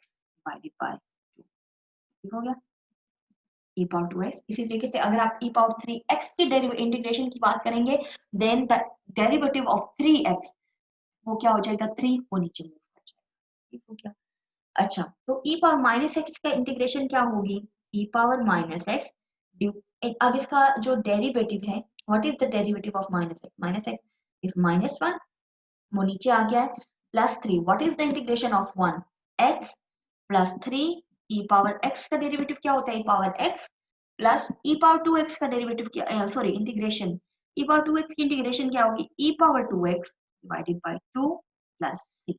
divided by 2। ठीक हो गया, e पावर 2x। इसी तरीके से अगर आप e पावर 3x की इंटीग्रेशन की बात करेंगे then the derivative of 3x वो क्या हो जाएगा 3 वो नीचे मूव कर जाएगा। ठीक हो गया। अच्छा तो e पावर माइनस एक्स का इंटीग्रेशन क्या होगी e पावर माइनस एक्स। अब इसका जो डेरिवेटिव है what is the derivative of minus x is -1 वो नीचे आ गया है plus 3 what is the integration of 1 x plus 3 e power x का डेरिवेटिव क्या होता है e power x plus e power 2x का डेरिवेटिव क्या sorry integration e power 2x की इंटीग्रेशन क्या होगी e power 2x divided by 2 plus 3।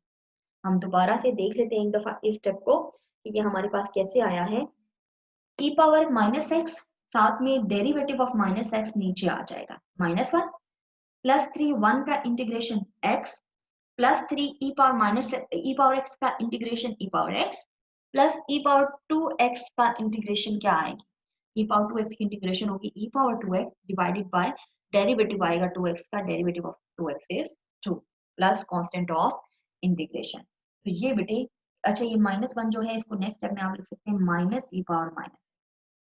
हम दोबारा से देख लेते हैं एक दफा इस स्टेप को कि ये हमारे पास कैसे आया है। e पावर माइनस एक्स साथ में डेरिवेटिव ऑफ माइनस एक्स नीचे आ जाएगा -1 प्लस 3 1 का integration x plus 3 e power x का integration e power x plus e power 2x का इंटीग्रेशन क्या आएगी e पावर 2x की इंटीग्रेशन होगी e power 2x divided bye derivative आएगा 2x का, derivative of 2x is 2 plus constant of integration. तो ये बेटे अच्छा ये -1 जो है इसको नेक्स्ट स्टेप में आप लिख सकते हैं minus e power minus,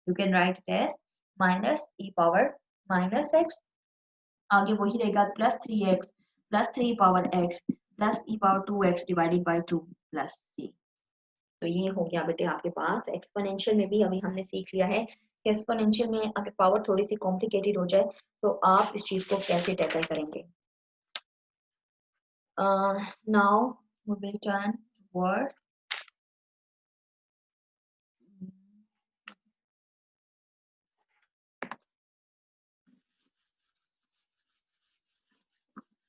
you can write it as minus e power minus x आगे वही रहेगा +3x plus 3 power x plus e power 2x divided by 2 plus c। तो ये हो गया बेटे आपके पास। एक्सपोनेंशियल में भी अभी हमने सीख लिया है कि एक्सपोनेंशियल में अगर पावर थोड़ी सी कॉम्प्लिकेटेड हो जाए तो आप इस चीज को कैसे टैकल करेंगे। Now we will turn toward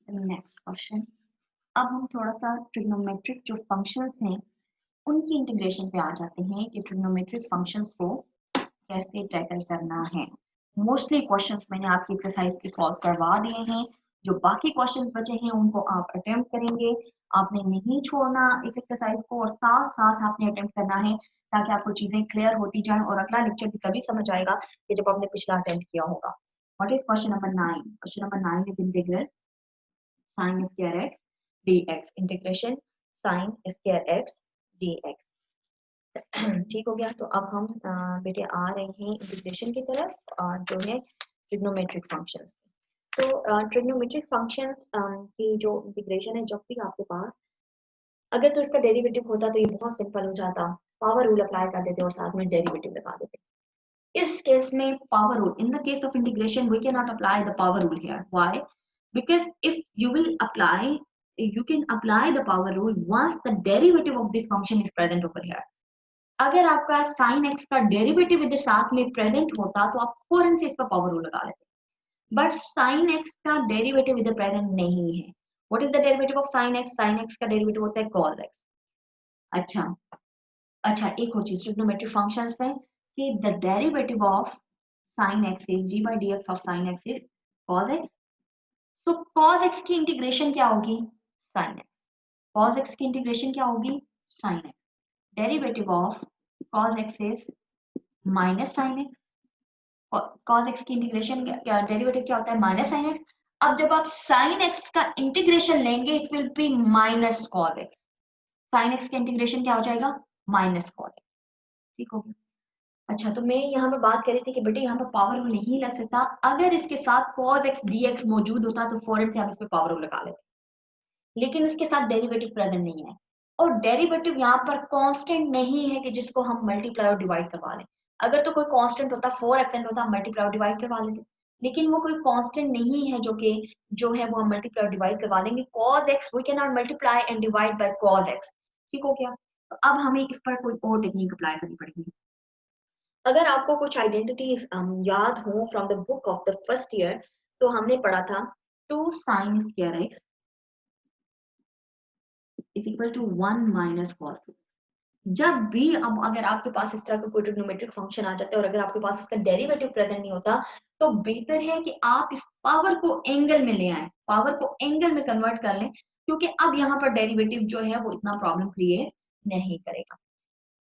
next question. अब हम थोड़ा सा ट्रिग्नोमेट्रिक जो फंक्शंस हैं उनकी इंटीग्रेशन पे आ जाते हैं कि ट्रिग्नोमेट्रिक फंक्शंस को कैसे टैकल करना है। मोस्टली क्वेश्चंस मैंने आपकी एक्सरसाइज के सॉल्व करवा दिए हैं। जो बाकी क्वेश्चंस बचे हैं उनको आप अटेम्प्ट करेंगे। आपने नहीं छोड़ना इस एक्सरसाइज को और साथ साथ आपने अटेम्प्ट करना है ताकि आपको चीजें क्लियर होती जाएं और अगला लेक्चर भी तभी समझ आएगा कि जब आपने पिछला अटेम्प्ट किया होगा। What is question number 9? Question number 9 is integral sin square x dx, integration sin square x dx। ठीक हो गया। तो अब हम बेटे आ रहे हैं इंटीग्रेशन की तरफ जो है ट्रिग्नोमेट्रिक फंक्शंस। तो ट्रिग्नोमेट्रिक फंक्शंस की जो इंटीग्रेशन है, जब भी आपके पास अगर तो इसका डेरिवेटिव होता तो ये बहुत सिंपल हो जाता, पावर रूल अप्लाई कर देते और साथ में डेरिवेटिव लगा देते। इस केस में power rule, in the case of integration we can not apply the power rule here. Why? because if you will apply, you can apply the power rule once the derivative of this function is present over here। अगर आपका sin x का derivative इधर साथ में present होता तो आप फौरन से इस पर पावर रूल लगा लेते, बट sin x का डेरिवेटिव इधर प्रेजेंट नहीं है। What is the derivative of sin x? sin x का डेरिवेटिव होता है cos x। अच्छा एक और चीज ट्रिग्नोमेट्रिक फंक्शंस में कि the derivative of sin x is d by dx of sin x is cos x। तो cos x की इंटीग्रेशन क्या होगी? sin x। cos x की इंटीग्रेशन क्या होगी? sin x। Derivative of cos x is minus sin x। cos x की integration क्या derivative क्या होता है? Minus sin x। अब जब आप sin x का इंटीग्रेशन लेंगे it will be minus cos x। sin x का इंटीग्रेशन क्या हो जाएगा? Minus cos x। ठीक हो गया। अच्छा तो मैं यहाँ पर बात कर रही थी कि बेटे यहाँ पर पावर रूल नहीं लग सकता। अगर इसके साथ cos x dx मौजूद होता तो फौरन से हम इस पे पावर रूल लगा लेते, लेकिन इसके साथ डेरिवेटिव प्रेजेंट नहीं है और डेरिवेटिव यहाँ पर कांस्टेंट नहीं है कि जिसको हम मल्टीप्लाई और डिवाइड करवा लें। अगर तो कोई कांस्टेंट होता 4x होता हम मल्टीप्लाई और डिवाइड करवा लेते, लेकिन वो कोई कांस्टेंट नहीं है जो है वो हम मल्टीप्लाई और डिवाइड करवा लेंगे। cos x we can not multiply and divide by cos x। ठीक हो गया। तो अब हमें इस पर कोई और टेक्निक अप्लाई करनी पड़ेगी। अगर आपको कुछ आइडेंटिटीज याद हो from the book of the first year तो हमने पढ़ा था 2 sin square x is equal to 1 minus cos 2। जब भी अब अगर आपके पास इस तरह का कोई ट्रिग्नोमेट्रिक फंक्शन आ जाता है और अगर आपके पास इसका डेरिवेटिव प्रेजेंट नहीं होता तो बेहतर है कि आप इस पावर को एंगल में ले आए, पावर को एंगल में कन्वर्ट कर लें, क्योंकि अब यहाँ पर डेरिवेटिव जो है वो इतना प्रॉब्लम क्रिएट नहीं करेगा।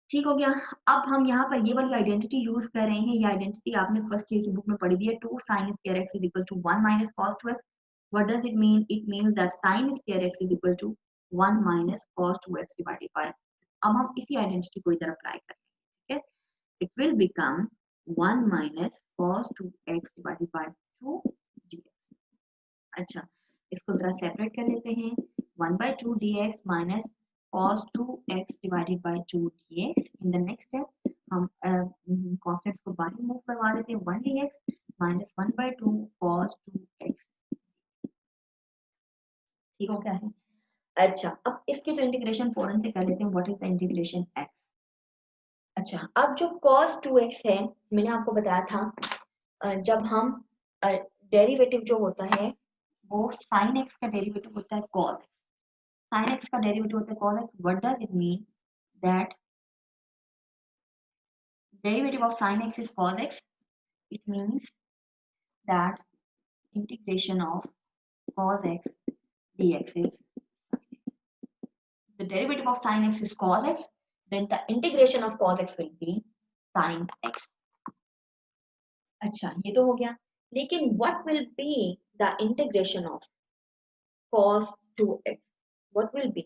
ठीक हो गया। अब हम यहाँ पर ये वाली आइडेंटिटी यूज कर रहे हैं। ये आइडेंटिटी आपने फर्स्ट ईयर की बुक में पढ़ी हुई है। 2 sin square x is equal to 1 minus cos 2x। What does it mean? It means that sin square x is equal to 1 minus cos 2x divided by। अब हम इसी identity को इधर अप्लाई करेंगे। ठीक है, it will become 1 minus cos 2x divided by 2 dx। अच्छा इसको जरा सेपरेट कर लेते हैं। 1 by 2 dx minus cos 2x divided by 2 dx। in the next step हम कांस्टेंट्स को बाहर मूव करवा देते हैं। 1 dx minus 1 by 2 cos 2x। ठीक हो गया है। अच्छा अब इसकी तो इंटीग्रेशन फौरन से कर लेते हैं। What is the integration x? अच्छा अब जो cos 2x है मैंने आपको बताया था जब हम डेरिवेटिव जो होता है वो sin x का डेरिवेटिव होता है cos x। sin x का डेरिवेटिव होता है cos x। What does it mean? That derivative of sin x is cos x। it means that integration of cos x dx is, the derivative of sin x is cos x, then the integration of cos x will be sin x। अच्छा ये तो हो गया, लेकिन what will be the integration of cos 2x? what will be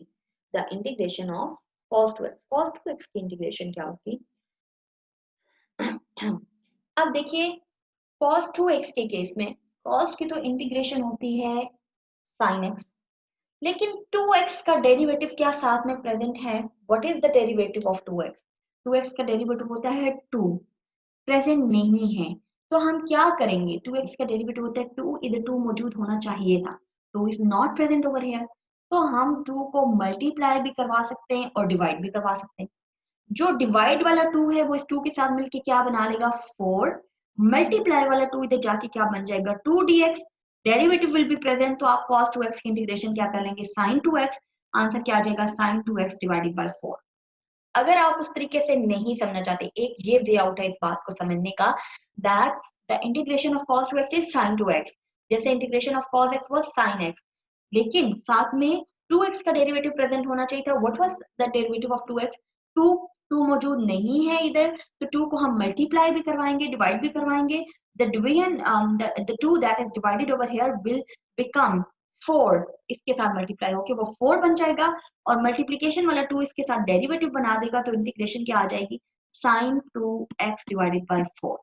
the integration of cos 2x? cos 2x की integration क्या होगी? अब देखिए cos 2x के केस में cos की तो इंटीग्रेशन होती है sin x, लेकिन 2x का डेरिवेटिव क्या साथ में प्रेजेंट है? What is the derivative of 2x? 2x का डेरिवेटिव होता है 2, प्रेजेंट नहीं है, तो हम क्या करेंगे? 2x का डेरिवेटिव होता है 2, इधर 2 मौजूद होना चाहिए था, 2 is not present over here, तो हम 2 को मल्टीप्लाई भी करवा सकते हैं और डिवाइड भी करवा सकते हैं। जो डिवाइड वाला 2 है वो इस 2 के साथ मिलके क्या बना लेगा? 4। मल्टीप्लाई वाला 2 इधर जाके क्या बन जाएगा? 2dx। Derivative will be present, तो आप cos 2x की इंटीग्रेशन क्या कर लेंगे? sin 2x। आंसर क्या आ जाएगा? sin 2x divided bye 4। अगर आप उस तरीके से नहीं समझना चाहते, एक ये वे आउट है इस बात को समझने का, that the integration of cos 2x is sin 2x, जैसे integration of cos x was sin x, लेकिन साथ में 2x का डेरिवेटिव प्रेजेंट होना चाहिए था। What was the derivative of 2x? 2, 2 मौजूद नहीं है इधर, तो 2 को हम मल्टीप्लाई भी करवाएंगे, डिवाइड भी करवाएंगे। The division the 2 that is divided over here will become 4, इसके साथ मल्टीप्लाई होके वो 4 बन जाएगा, और मल्टीप्लिकेशन वाला 2 इसके साथ डेरिवेटिव बना देगा, तो इंटीग्रेशन क्या आ जाएगी? sin 2x divided bye 4।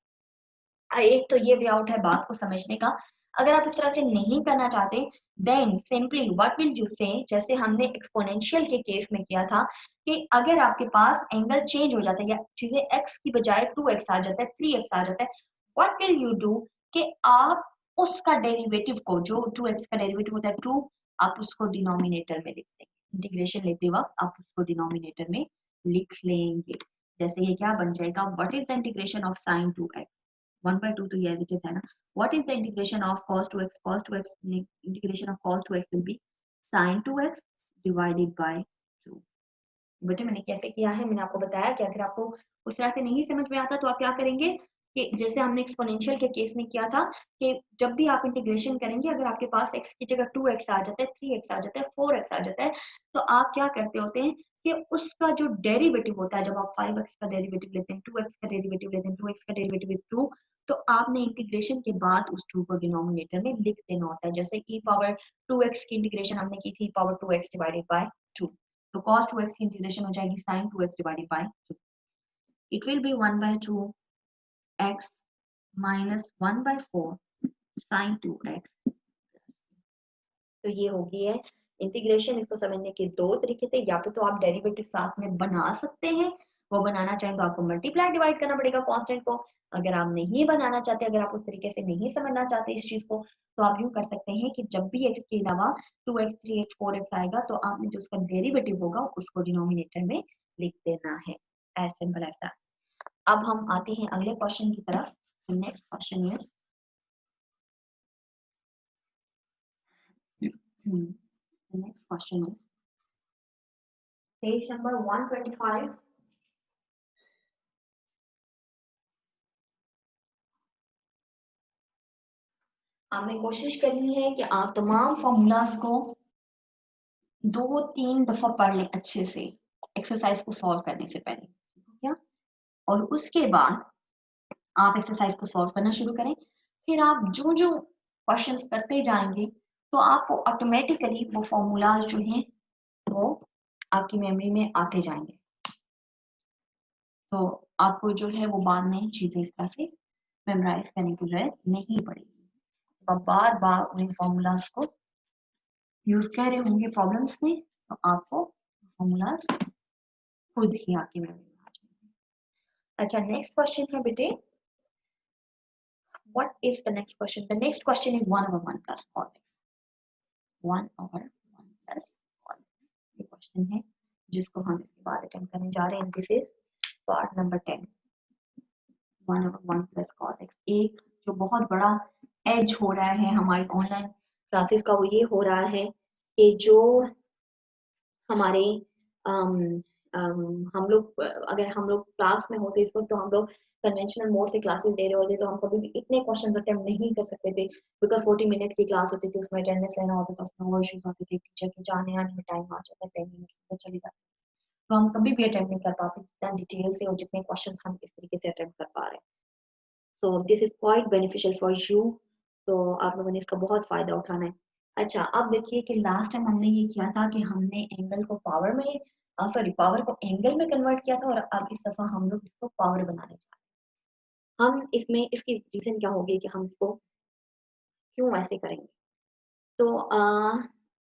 एक तो ये वे आउट है बात को समझने का। अगर आप इस तरह से नहीं करना चाहते, then simply what will you say, जैसे हमने एक्सपोनेंशियल के केस में किया था, कि अगर आपके पास एंगल चेंज हो जाता है या चीजें x की बजाय 2x आ जाता है, 3x आ जाता है, व्हाट विल यू डू कि आप उसका डेरिवेटिव को, जो 2x का डेरिवेटिव होता है 2, आप उसको डिनोमिनेटर में लिख देंगे। इंटीग्रेशन लेते वक्त आप उसको डिनोमिनेटर में लिख लेंगे। जैसे ये क्या बन जाएगा? What is the integration of sin 2x? 1/2 तो ये which is है ना। What is the integration of cos 2x? Cos 2x integration of cos 2x will be sin 2x divided by 2। बेटे मैंने कैसे किया है, मैंने आपको बताया कि अगर आपको उस तरह से नहीं समझ में आता तो आप क्या करेंगे कि जैसे हमने एक्सपोनेंशियल के केस में किया था, कि जब भी आप इंटीग्रेशन करेंगे, अगर आपके पास x की जगह 2x आ जाता है, 3x आ जाता है, 4x आ जाता है, तो आप क्या करते होते हैं कि उसका जो डेरिवेटिव होता है, जब आप 5x का डेरिवेटिव लेते हैं, 2x का डेरिवेटिव लेते हैं, 2x का डेरिवेटिव इज 2, तो आपने इंटीग्रेशन के बाद उस 2 को डिनोमिनेटर में लिख देना होता है। जैसे e पावर 2x की इंटीग्रेशन हमने की थी, पावर 2x डिवाइडेड बाय 2, तो cos 2x की इंटीग्रेशन हो जाएगी sin 2x divided by 2। It will be 1/2 x minus 1/4 sin 2x। तो ये होगी है इंटीग्रेशन। इसको समझने के दो तरीके थे, या तो आप डेरिवेटिव साथ में बना सकते हैं, वो बनाना चाहें तो आपको मल्टीप्लाई डिवाइड करना पड़ेगा कांस्टेंट को। अगर आप नहीं बनाना चाहते, अगर आप उस तरीके से नहीं समझना चाहते इस चीज को, तो आप यूं कर सकते हैं कि जब भी x के अलावा 2x 3x 4x आएगा, तो आपने जो उसका डेरिवेटिव होगा उसको डिनोमिनेटर में लिख देना है। As simple as that. अब हम आते हैं अगले क्वेश्चन की तरफ। Next question is the next question is page number 125। आपने कोशिश करनी है कि आप तमाम फॉर्मूलाज को 2-3 दफा पढ़ लें अच्छे से, एक्सरसाइज को सॉल्व करने से पहले, क्या? और उसके बाद आप एक्सरसाइज को सॉल्व करना शुरू करें। फिर आप जो जो क्वेश्चंस करते जाएंगे, तो आपको ऑटोमेटिकली वो फॉर्मूलाज जो हैं वो आपकी मेमोरी में आते जाएंगे, तो आपको जो है वो बाद में चीजें इस तरह से मेमोराइज करने की जरूरत नहीं पड़ेगी। तो आप बार बार उन फॉर्मूलाज को यूज कर रहे होंगे प्रॉब्लम्स में, तो आपको फॉर्मूलाज खुद ही आपकी मेमोरी में आ जाएंगे। अच्छा, नेक्स्ट क्वेश्चन है बेटे, what is the next question? The next question is 1/1 plus cos x। 1/1 plus cos x, ये क्वेश्चन है जिसको हम इसके बाद अटेम्प्ट करने जा रहे हैं। This is part number 10। 1/1 plus cos x। एक जो बहुत बड़ा एज हो रहा है हमारी ऑनलाइन क्लासेस का, वो ये हो रहा है कि जो हमारे हम लोग, अगर हम लोग क्लास में होते इस वक्त, तो हम लोग कन्वेंशनल मोड से क्लासेस दे रहे होते, तो हम कभी भी इतने क्वेश्चन अटेम्प्ट नहीं कर सकते थे, बिकॉज 40 मिनट की क्लास होती थी, उसमें अटेंडेंस लेना होता था, उसमें वो इश्यूज होते थे, टीचर के जाने आने में टाइम आ जाता है, 10 मिनट चली जाती, तो हम कभी भी अटेम्प्ट नहीं कर पाते जितना डिटेल से और जितने क्वेश्चन हम इस तरीके से अटेम्प्ट कर पा रहे हैं। So this is quite beneficial for you, तो आप लोगों ने इसका बहुत फायदा उठाना है। अच्छा, अब देखिए कि लास्ट टाइम हमने ये किया था कि हमने एंगल को पावर में, सॉरी, पावर को एंगल में कन्वर्ट किया था, और अब इस दफा हम लोग इसको पावर बनाने जा रहे हैं। हम इसमें इसकी रीजन क्या होगी कि हम इसको क्यों ऐसे करेंगे? तो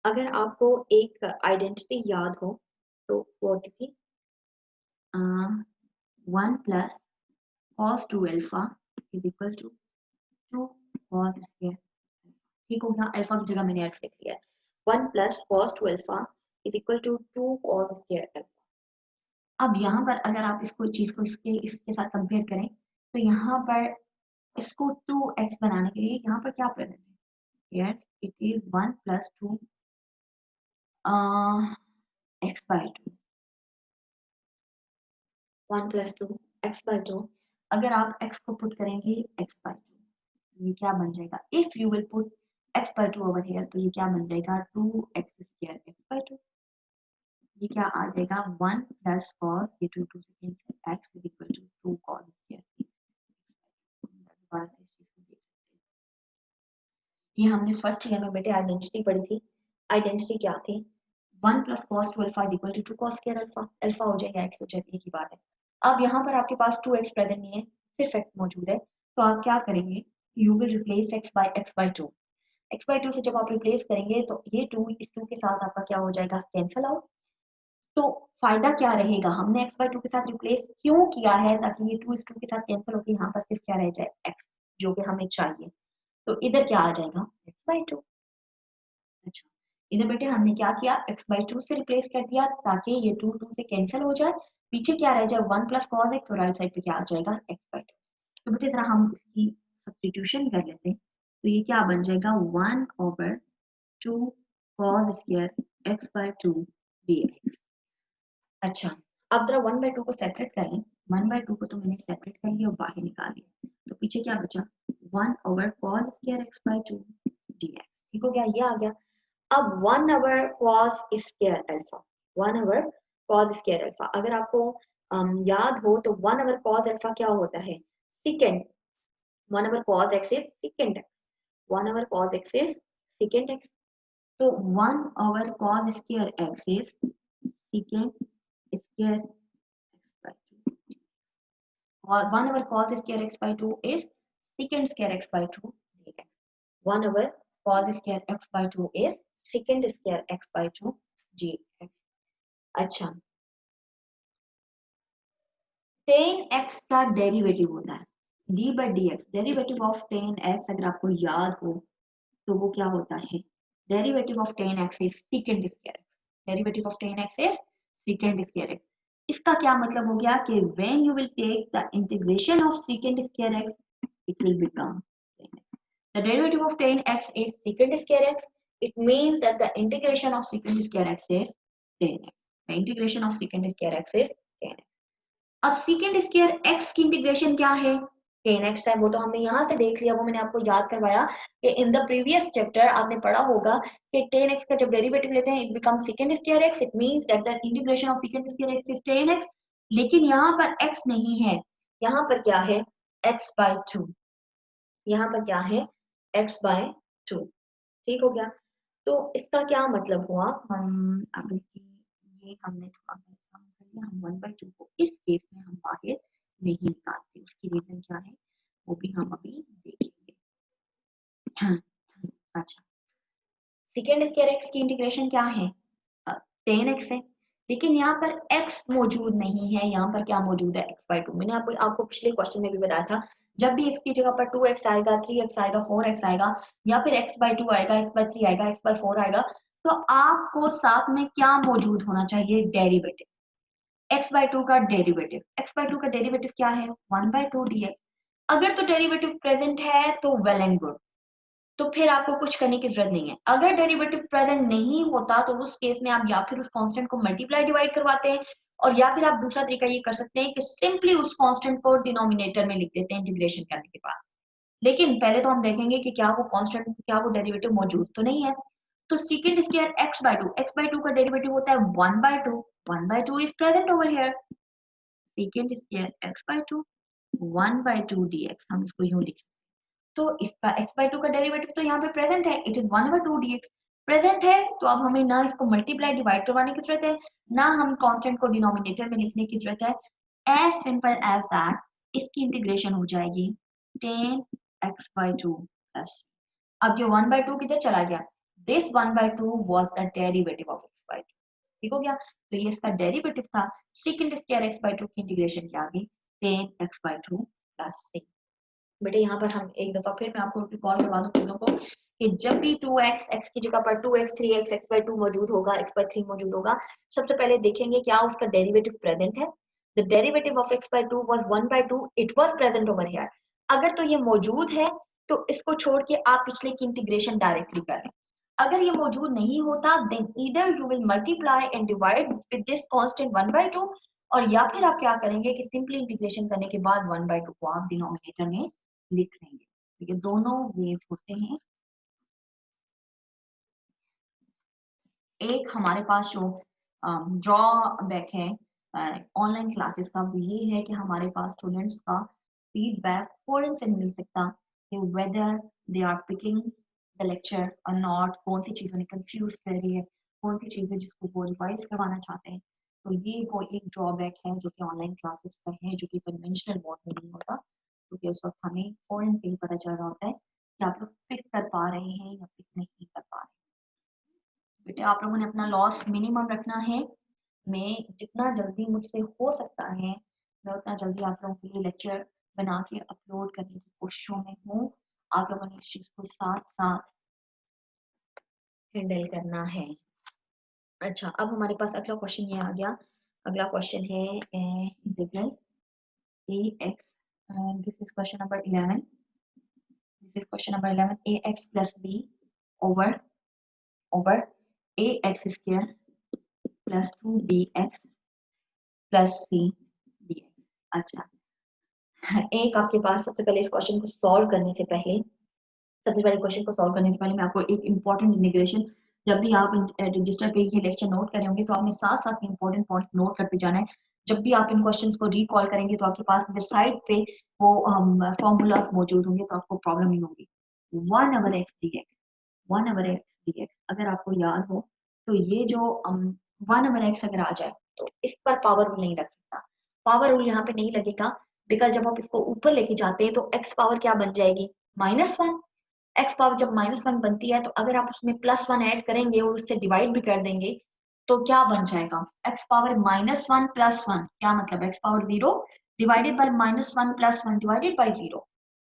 अगर आपको एक आइडेंटिटी याद हो तो वो होती थी 1 plus cos 2 alpha is equal to 2 cos square. ठीक हो गया, अल्फा की जगह मैंने x लिख लिया है। 1 plus cos 2 alpha is equal to 2 cos square alpha. अब यहाँ पर अगर आप इसको चीज को इसके साथ कंपेयर करें तो यहाँ पर इसको 2x बनाने के लिए यहाँ पर क्या प्रेजेंट है? Here it is 1 plus 2 x by 2 1 plus 2 x by 2। अगर आप x को पुट करेंगे x by 2 ये क्या बन जाएगा? If you will put x by 2 over here तो ये क्या बन जाएगा? 2x square x by 2। ये क्या आ जाएगा? 1 plus cos ये 2 2 से cancel x is equal to 2 cos square। दोबारा से इस चीज को देख सकते हैं। ये हमने फर्स्ट ईयर में बेटे आइडेंटिटी पढ़ी थी। आइडेंटिटी क्या थी? 1 plus cos 2 alpha is equal to 2 cos square alpha. Alpha हो जाएगा x हो जाएगा, एक ही बात है। अब यहाँ पर आपके पास 2x प्रेजेंट नहीं है, सिर्फ x मौजूद है, तो आप क्या करेंगे? You will replace x by 2। x by 2 से जब आप रिप्लेस करेंगे तो ये 2 इस 2 के साथ आपका क्या हो जाएगा? Cancel out. तो फायदा क्या रहेगा? हमने x by 2 के साथ रिप्लेस क्यों किया है? ताकि ये 2 इस 2 के साथ कैंसल होकर यहाँ पर सिर्फ क्या रह जाए? x, जो कि हमें चाहिए। तो इधर क्या आ जाएगा? x by 2। अच्छा, इधर बेटे हमने क्या किया? x by 2 से रिप्लेस कर दिया ताकि ये 2 2 से कैंसिल हो जाए, पीछे क्या रह जाए? 1 प्लस cos x और राइट साइड पे क्या आ जाएगा? x by 2। तो बेटे जरा हम इसकी सब्स्टिट्यूशन कर लेते हैं, तो ये क्या बन जाएगा? 1 over 2 cos square x by 2 dx। अच्छा, अब जरा 1 by 2 को सेपरेट कर लें। 1 by 2 को तो मैंने सेपरेट कर लिया और बाहर निकाल लिया, तो पीछे क्या बचा? 1 over cos square x by 2 dx। ठीक हो गया, ये आ गया। अब 1 over cos square alpha, 1 over cos square alpha, अगर आपको याद हो तो 1 ओवर cos अल्फा क्या होता है? Second. 1 over cos x is second x। 1 over cos x is second x। तो 1 over cos square x is second square x by 2 और 1 over cos square x by 2 is second square x by 2 dx। 1 over cos square x by 2 is secant square x by 2 dx। अच्छा, tan x का derivative होता है d by dx। Derivative of tan x अगर आपको याद हो तो वो क्या होता है? Derivative of tan x is secant square x। Derivative of tan x is secant square x। इसका क्या मतलब हो गया कि when you will take the integration of secant square x, it will become the derivative of tan x is secant square x. It means that the integration of secant square x is tan x. The integration of secant square x is tan x. अब secant square x की integration क्या है? tan x है, वो तो हमने यहाँ से देख लिया, वो मैंने आपको याद करवाया कि इन द प्रीवियस चैप्टर आपने पढ़ा होगा कि tan x का जब डेरिवेटिव लेते हैं it becomes secant square x. It means that the integration of secant square x is tan x. लेकिन यहाँ पर x नहीं है, यहाँ पर क्या है? x by 2। यहाँ पर क्या है? x by 2। ठीक हो गया। तो इसका क्या मतलब हुआ? हम अब इसकी ये हमने थोड़ा काम कर लिया, हम 1 by 2 को इस केस में हम बाहर नहीं निकालते। उसकी रीजन क्या है वो भी हम अभी देखेंगे। अच्छा, सेकेंड स्क्वायर x की इंटीग्रेशन क्या है? tan x है, लेकिन यहाँ पर x मौजूद नहीं है, यहाँ पर क्या मौजूद है? x by 2। मैंने आपको पिछले क्वेश्चन में भी बताया था, जब भी x की जगह पर 2x आएगा, 3x आएगा, 4x आएगा या फिर x by 2 आएगा, x by 3 आएगा, x by 4 आएगा, तो आपको साथ में क्या मौजूद होना चाहिए? डेरिवेटिव। x by 2 का डेरिवेटिव, x by 2 का डेरिवेटिव क्या है? 1 by 2 dx। अगर तो डेरिवेटिव प्रेजेंट है तो वेल एंड गुड, तो फिर आपको कुछ करने की जरूरत नहीं है। अगर डेरिवेटिव प्रेजेंट नहीं होता तो उस केस में आप या फिर उस कांस्टेंट को मल्टीप्लाई डिवाइड करवाते हैं, और या फिर आप दूसरा तरीका ये कर सकते हैं कि सिंपली उस कांस्टेंट को डिनोमिनेटर में लिख देते हैं इंटीग्रेशन करने के बाद। लेकिन पहले तो हम देखेंगे कि क्या वो कांस्टेंट, क्या वो डेरिवेटिव मौजूद तो नहीं है। तो सेकंड स्क्वायर x by 2 का डेरिवेटिव होता है 1 by 2। 1 by 2 is present over here. Second square x by 2 1 by 2 dx, हम इसको यूं लिख सकते हैं। तो इसका x by 2 का डेरिवेटिव तो यहाँ पे प्रेजेंट है, it is 1 over 2 dx। Present है तो अब हमें ना इसको मल्टीप्लाई डिवाइड करवाने की जरूरत है, ना हम कांस्टेंट को डिनोमिनेटर में लिखने की जरूरत है। एज सिंपल एज दैट इसकी इंटीग्रेशन हो जाएगी tan x by 2 प्लस अब ये 1/2 किधर चला गया, this 1/2 was the derivative of x/2, ठीक हो गया। तो ये इसका डेरिवेटिव था, सेकंड स्क्वायर x/2 की इंटीग्रेशन क्या आ गई, tan x/2 प्लस c। बेटे यहाँ पर हम एक दफा फिर मैं आपको रिकॉल करवा दूं चीजों को कि जब भी 2x x की जगह पर 2x 3x x/2 मौजूद होगा, x/3 मौजूद होगा, सबसे पहले देखेंगे क्या उसका डेरिवेटिव प्रेजेंट है। The derivative of x/2 was 1/2, it was present over here. अगर तो ये मौजूद है तो इसको छोड़ के आप पिछले की इंटीग्रेशन डायरेक्टली करें। अगर ये मौजूद नहीं होता then either you will multiply and divide with this constant 1/2, और या फिर आप क्या करेंगे कि सिंपली इंटीग्रेशन करने के बाद 1/2 को आप डिनोमिनेटर में लिख लेंगे। तो ये दोनों वेज होते हैं। एक हमारे पास जो ड्रॉ बैक है ऑनलाइन क्लासेस का, वो ये है कि हमारे पास स्टूडेंट्स का फीडबैक फौरन से मिल सकता कि whether they are picking the lecture और नॉट, कौन सी चीज़ उन्हें कंफ्यूज कर रही है, कौन सी चीज़ें जिसको वो रिवाइज करवाना चाहते हैं। तो ये वो एक ड्रॉबैक है जो कि ऑनलाइन क्लासेस का है, जो कि कन्वेंशनल मोड में नहीं होता, क्योंकि उस वक्त हमें फौरन से ही पता चल रहा होता है कि आप लोग पिक कर पा रहे हैं या पिक नहीं कर पा रहे हैं। बेटे आप लोगों ने अपना लॉस मिनिमम रखना है। मैं जितना जल्दी मुझसे हो सकता है मैं उतना जल्दी आप लोगों के लिए लेक्चर बना के अपलोड करने की कोशिशों में हूँ। आप लोगों ने इस चीज को साथ साथ हैंडल करना है। अच्छा, अब हमारे पास अगला क्वेश्चन ये आ गया। अगला क्वेश्चन है integral ax, this is question number 11, this is question number 11, ax plus b over ax square plus 2bx plus c dx। अच्छा, एक आपके पास सबसे पहले इस क्वेश्चन को सॉल्व करने से पहले मैं आपको एक इंपॉर्टेंट इंटीग्रेशन, जब भी आप रजिस्टर पे ये लेक्चर नोट करे होंगे तो आपने साथ साथ इंपॉर्टेंट पॉइंट नोट करते जाना है। जब भी आप इन क्वेश्चंस को रिकॉल करेंगे तो आपके पास इधर साइड पे वो फॉर्मूलाज मौजूद होंगे, तो आपको प्रॉब्लम नहीं होगी। 1/x dx अगर आपको याद हो तो ये जो 1/x अगर आ जाए तो इस पर पावर रूल नहीं लग सकता। पावर रूल यहाँ पे नहीं लगेगा बिकॉज जब आप इसको ऊपर लेके जाते हैं तो x पावर क्या बन जाएगी, -1। x पावर जब -1 बनती है तो अगर आप उसमें +1 ऐड करेंगे और उससे डिवाइड भी कर देंगे तो क्या बन जाएगा, x पावर -1 + 1, क्या मतलब x power 0 divided by -1 + 1 divided by 0।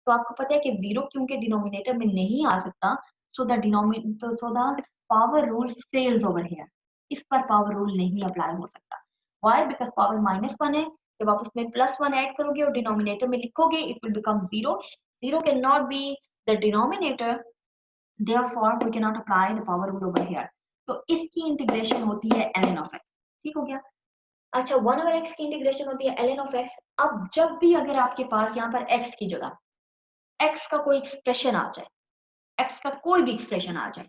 तो आपको पता है कि 0 क्योंकि डिनोमिनेटर में नहीं आ सकता, so the power rule fails over here. इस पर पावर रूल नहीं अप्लाई हो सकता। व्हाई, बिकॉज पावर -1 है, जब आप उसमें +1 ऐड करोगे और डिनोमिनेटर में लिखोगे it will become 0। 0 can not be the denominator, therefore we cannot apply the power rule over here। तो इसकी इंटीग्रेशन होती है ln of x, ठीक हो गया। अच्छा, 1/x की इंटीग्रेशन होती है ln of x। अब जब भी अगर आपके पास यहाँ पर x की जगह x का कोई एक्सप्रेशन आ जाए, x का कोई भी एक्सप्रेशन आ जाए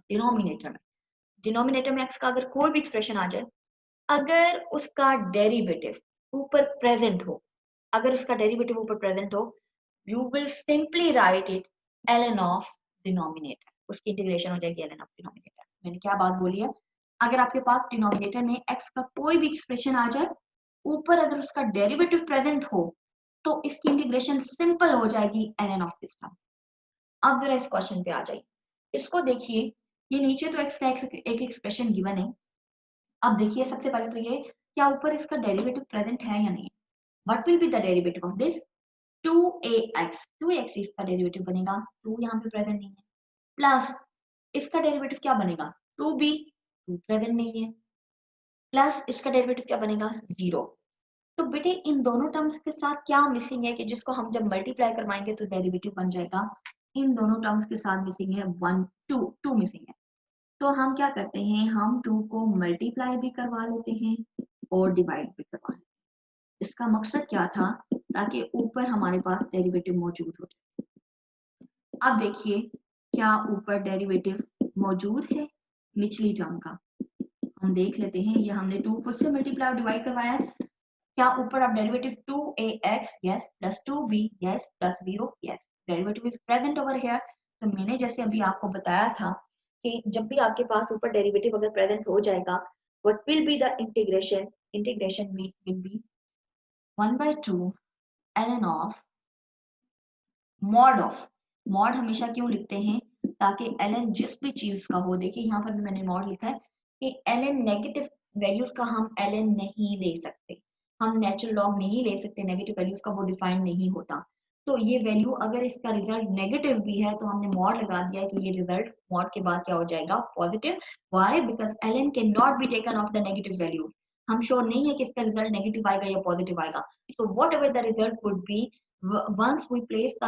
डिनोमिनेटर में x का अगर कोई भी एक्सप्रेशन आ जाए, अगर उसका डेरिवेटिव ऊपर प्रेजेंट हो, you will simply write it ln of denominator, उसकी इंटीग्रेशन हो जाएगी ln ऑफ डिनोमिनेटर। मैंने क्या बात बोली है, अगर आपके पास डिनोमिनेटर में x का कोई भी एक्सप्रेशन आ जाए, ऊपर अगर उसका डेरिवेटिव प्रेजेंट हो तो इसकी इंटीग्रेशन सिंपल हो जाएगी ln ऑफ दिस टर्म। अब जरा इस क्वेश्चन पे आ जाइए, इसको देखिए, ये नीचे तो x का एक एक्सप्रेशन गिवन है। अब देखिए सबसे पहले तो ये क्या ऊपर इसका डेरिवेटिव प्रेजेंट है या नहीं। What will be the derivative of this, 2ax इसका डेरिवेटिव बनेगा, 2 यहाँ पे प्रेजेंट नहीं है, प्लस इसका डेरिवेटिव क्या बनेगा, 2b, 2 प्रेजेंट नहीं है, प्लस इसका डेरिवेटिव क्या बनेगा, 0। तो बेटे इन दोनों टर्म्स के साथ क्या मिसिंग है कि जिसको हम जब मल्टीप्लाई करवाएंगे तो डेरिवेटिव बन जाएगा, इन दोनों टर्म्स के साथ मिसिंग है 1, 2 मिसिंग है। तो हम क्या करते हैं, हम 2 को मल्टीप्लाई भी करवा लेते हैं और डिवाइड भी करवा लेते हैं। इसका मकसद क्या था, ताकि ऊपर हमारे पास डेरिवेटिव मौजूद हो जाए। अब देखिए क्या ऊपर डेरिवेटिव मौजूद है निचली टर्म का, हम देख लेते हैं। ये हमने 2 को से मल्टीप्लाई और डिवाइड करवाया है, क्या ऊपर अब derivative 2ax yes plus 2b yes plus 0 yes, derivative is present over here. तो मैंने जैसे अभी आपको बताया था कि जब भी आपके पास ऊपर डेरिवेटिव अगर प्रेजेंट हो जाएगा, what will be the integration will B 1/2 ln of mod हमेशा क्यों लिखते हैं, ताकि ln जिस भी चीज का हो, देखिए यहाँ पर भी मैंने मॉड लिखा है कि ln नेगेटिव वैल्यूज का हम ln नहीं ले सकते, हम नेचुरल लॉग नहीं ले सकते, नेगेटिव वैल्यूज का वो डिफाइन नहीं होता। तो ये वैल्यू अगर इसका रिजल्ट नेगेटिव भी है तो हमने मॉड लगा दिया कि ये रिजल्ट मॉड के बाद क्या हो जाएगा, positive. Why? Because ln can not be taken of the negative value, हम श्योर नहीं है कि इसका रिजल्ट नेगेटिव आएगा या पॉजिटिव आएगा। So what ever the result would be, once we place the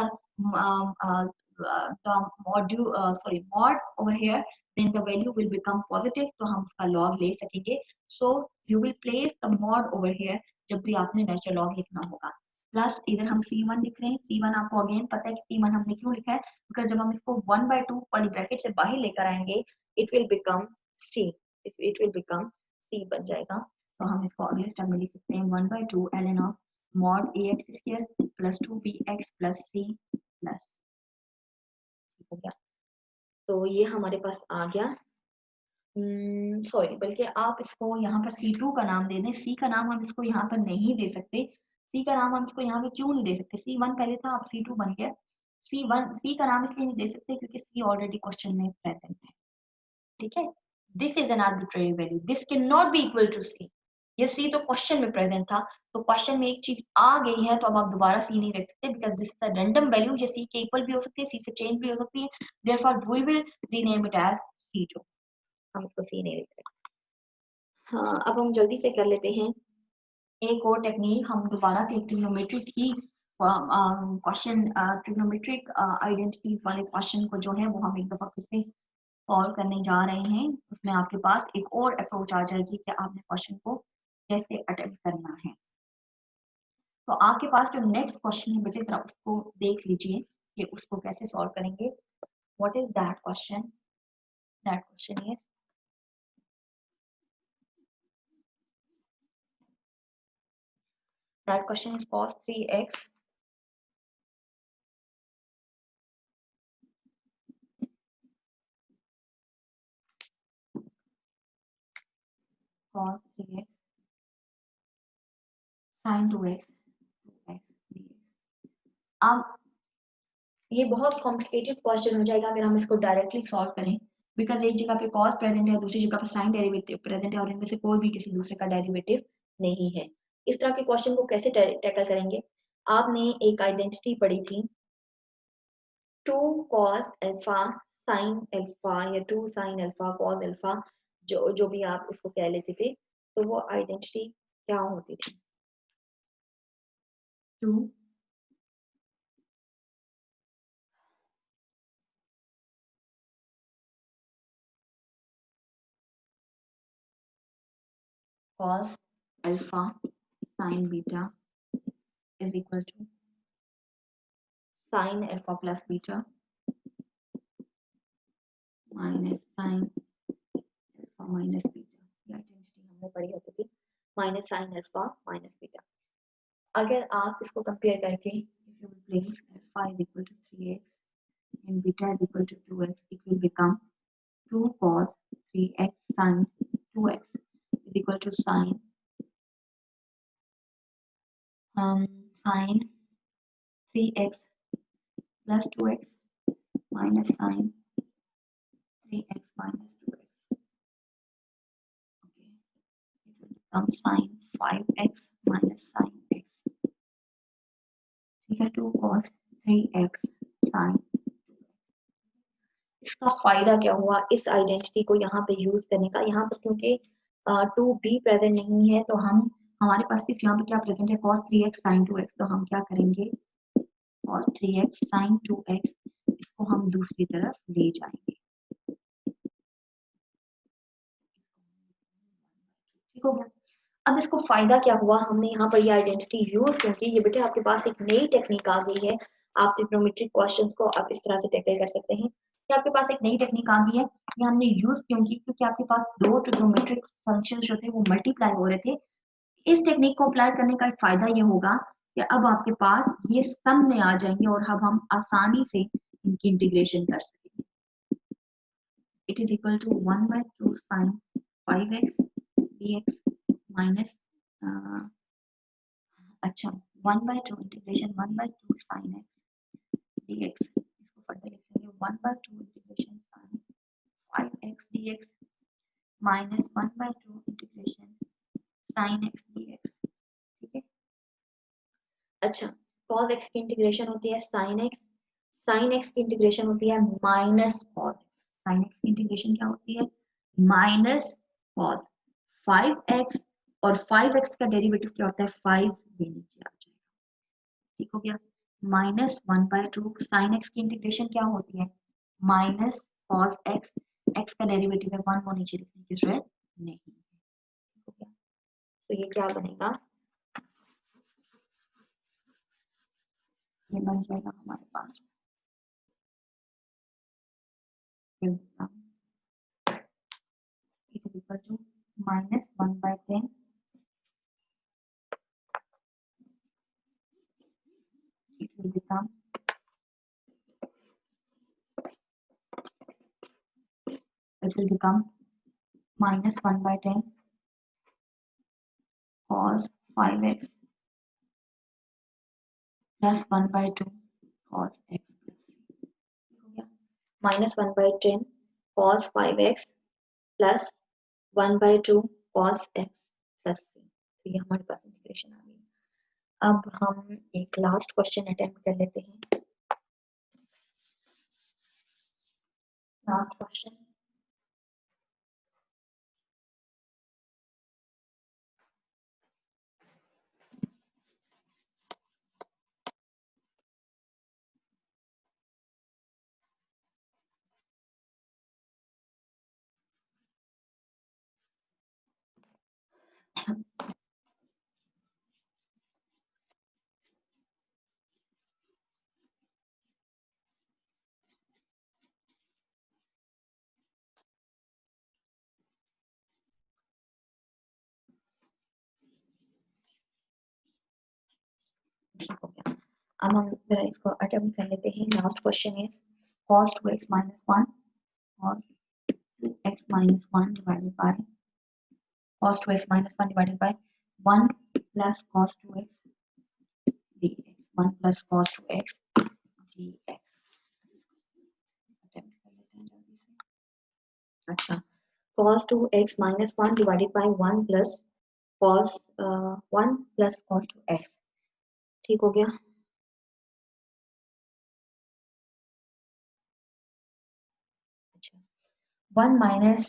mod over here, then the value will become positive, तो हम उसका log ले सकेंगे। So you will place the mod over here जब भी आपने नेचुरल लॉग लिखना होगा। प्लस इधर हम C1 लिख रहे हैं, C1 आपको अगेन पता है कि C1 हमने क्यों लिखा है, बिकॉज जब हम इसको 1/2 वाली ब्रैकेट से बाहर लेकर आएंगे, it will become C, it will become C बन जाएगा। तो हम इसको अगले स्टेप में लिख सकते हैं 1/2 ln of mod ax square plus 2bx plus c plus, हो गया। तो ये हमारे पास आ गया। सॉरी, बल्कि आप इसको यहाँ पर C2 का नाम दे दें, C का नाम हम इसको यहाँ पर नहीं दे सकते। C का नाम हम इसको यहाँ पे क्यों नहीं दे सकते, C1 पहले था, अब C2 बन गया। C का नाम इसलिए नहीं दे सकते क्योंकि C ऑलरेडी क्वेश्चन में प्रेजेंट है, ठीक है। This is an arbitrary value, this can not be equal to C। ये C तो क्वेश्चन में प्रेजेंट था, तो क्वेश्चन में एक चीज आ गई है तो अब आप दोबारा C नहीं रख सकते, because this is a random value, ये C के इक्वल भी हो सकती है, C से चेंज भी हो सकती है, therefore we will rename it as C2, हम इसको C नहीं लिख रहे। हाँ, अब हम जल्दी से कर लेते हैं एक और टेक्निक। हम दोबारा से ट्रिग्नोमेट्रिक ही क्वेश्चन, ट्रिग्नोमेट्रिक आइडेंटिटीज वाले क्वेश्चन को जो है वो हम एक दफा फिर से सॉल्व करने जा रहे हैं। उसमें आपके पास एक और अप्रोच आ जाएगी कि आपने क्वेश्चन को कैसे अटेम्प्ट करना है। तो आपके पास जो नेक्स्ट क्वेश्चन है बेटे, जरा उसको देख लीजिए कि उसको कैसे सॉल्व करेंगे। What is that question? That question is cos 3x cos 3x sin 2x अब ये बहुत कॉम्प्लिकेटेड क्वेश्चन हो जाएगा अगर हम इसको डायरेक्टली सॉल्व करें, बिकॉज एक जगह पे cos प्रेजेंट है, दूसरी जगह पे sin डेरिवेटिव प्रेजेंट है, और इनमें से कोई भी किसी दूसरे का डेरिवेटिव नहीं है। इस तरह के क्वेश्चन को कैसे टैकल करेंगे? आपने एक आइडेंटिटी पढ़ी थी 2 cos अल्फा sin अल्फा या 2 sin अल्फा cos अल्फा, जो भी आप इसको कह लेते थे, तो वो आइडेंटिटी क्या होती थी? 2 cos alpha sin beta is equal to sin alpha plus beta minus sin alpha minus beta. ये आइडेंटिटी हमने पढ़ी होती थी, minus sin alpha minus beta. अगर आप इसको कंपेयर करके if you will place alpha is equal to 3x and beta is equal to 2x, it will become 2 cos 3x sin 2x is equal to sin sin 3x plus 2x minus sin 3x minus 2x. Okay, it will become sin 5x minus sin x. ठीक है, 2 cos 3x sin। इसका फायदा क्या हुआ इस identity को यहाँ पे यूज करने का? यहाँ पर क्योंकि 2b प्रेजेंट नहीं है, तो हम हमारे पास सिर्फ यहाँ पे क्या प्रेजेंट है, cos 3x sin 2x। तो हम क्या करेंगे, cos 3x sin 2x इसको हम दूसरी तरफ ले जाएंगे। ठीक हो गया। अब इसको फायदा क्या हुआ, हमने यहाँ पर ये आइडेंटिटी यूज क्योंकि ये बेटे आपके पास एक नई टेक्निक आ गई है, आप ट्रिग्नोमेट्रिक क्वेश्चंस को आप इस तरह से टैकल कर सकते हैं। ये आपके पास एक नई टेक्निक आ गई है, ये हमने यूज क्योंकि आपके पास दो ट्रिग्नोमेट्रिक फंक्शंस जो थे वो मल्टीप्लाई हो रहे थे। इस टेक्निक को अप्लाई करने का फायदा ये होगा कि अब आपके पास ये सम में आ जाएंगे और अब हम आसानी से इनकी इंटीग्रेशन कर सकेंगे। It is equal to 1/2 sin 5x dx minus अच्छा 1/2 इंटीग्रेशन 1/2 sin x dx, इसको फर्दर लिखेंगे 1/2 integration 5x dx minus 1/2 integration sin x dx। ठीक है। अच्छा, cos x की इंटीग्रेशन होती है sin x, sin x की इंटीग्रेशन होती है minus cos x, sin x की इंटीग्रेशन क्या होती है माइनस cos 5x, और 5x का डेरिवेटिव क्या होता है 5, ये नीचे आ जाएगा। ठीक हो गया। माइनस 1/2 sin x की इंटीग्रेशन क्या होती है माइनस cos x, x का डेरिवेटिव है 1, वो नीचे लिखने की जरूरत नहीं है। ठीक हो गया। तो ये क्या बनेगा, ये बन जाएगा हमारे पास it is equal to minus 1/10 it will become minus 1/10 cos 5x plus 1/2 cos x minus 1/10 cos 5x plus 1/2 cos x plus c। तो ये हमारे पास इंटीग्रेशन आ गई। अब हम एक लास्ट क्वेश्चन अटेम्प्ट कर लेते हैं। लास्ट क्वेश्चन, ठीक हो गया। अब हम जरा इसको अटेम्प्ट कर लेते हैं। लास्ट क्वेश्चन है cos 2x minus 1 cos 2x minus 1 divided by cos 2x minus 1 divided by 1 plus cos 2x dx, 1 plus cos 2x dx। Attempt कर लेते हैं जल्दी से। अच्छा, cos 2x minus 1 divided by 1 plus cos 1 plus cos 2x। ठीक हो गया। अच्छा, 1 minus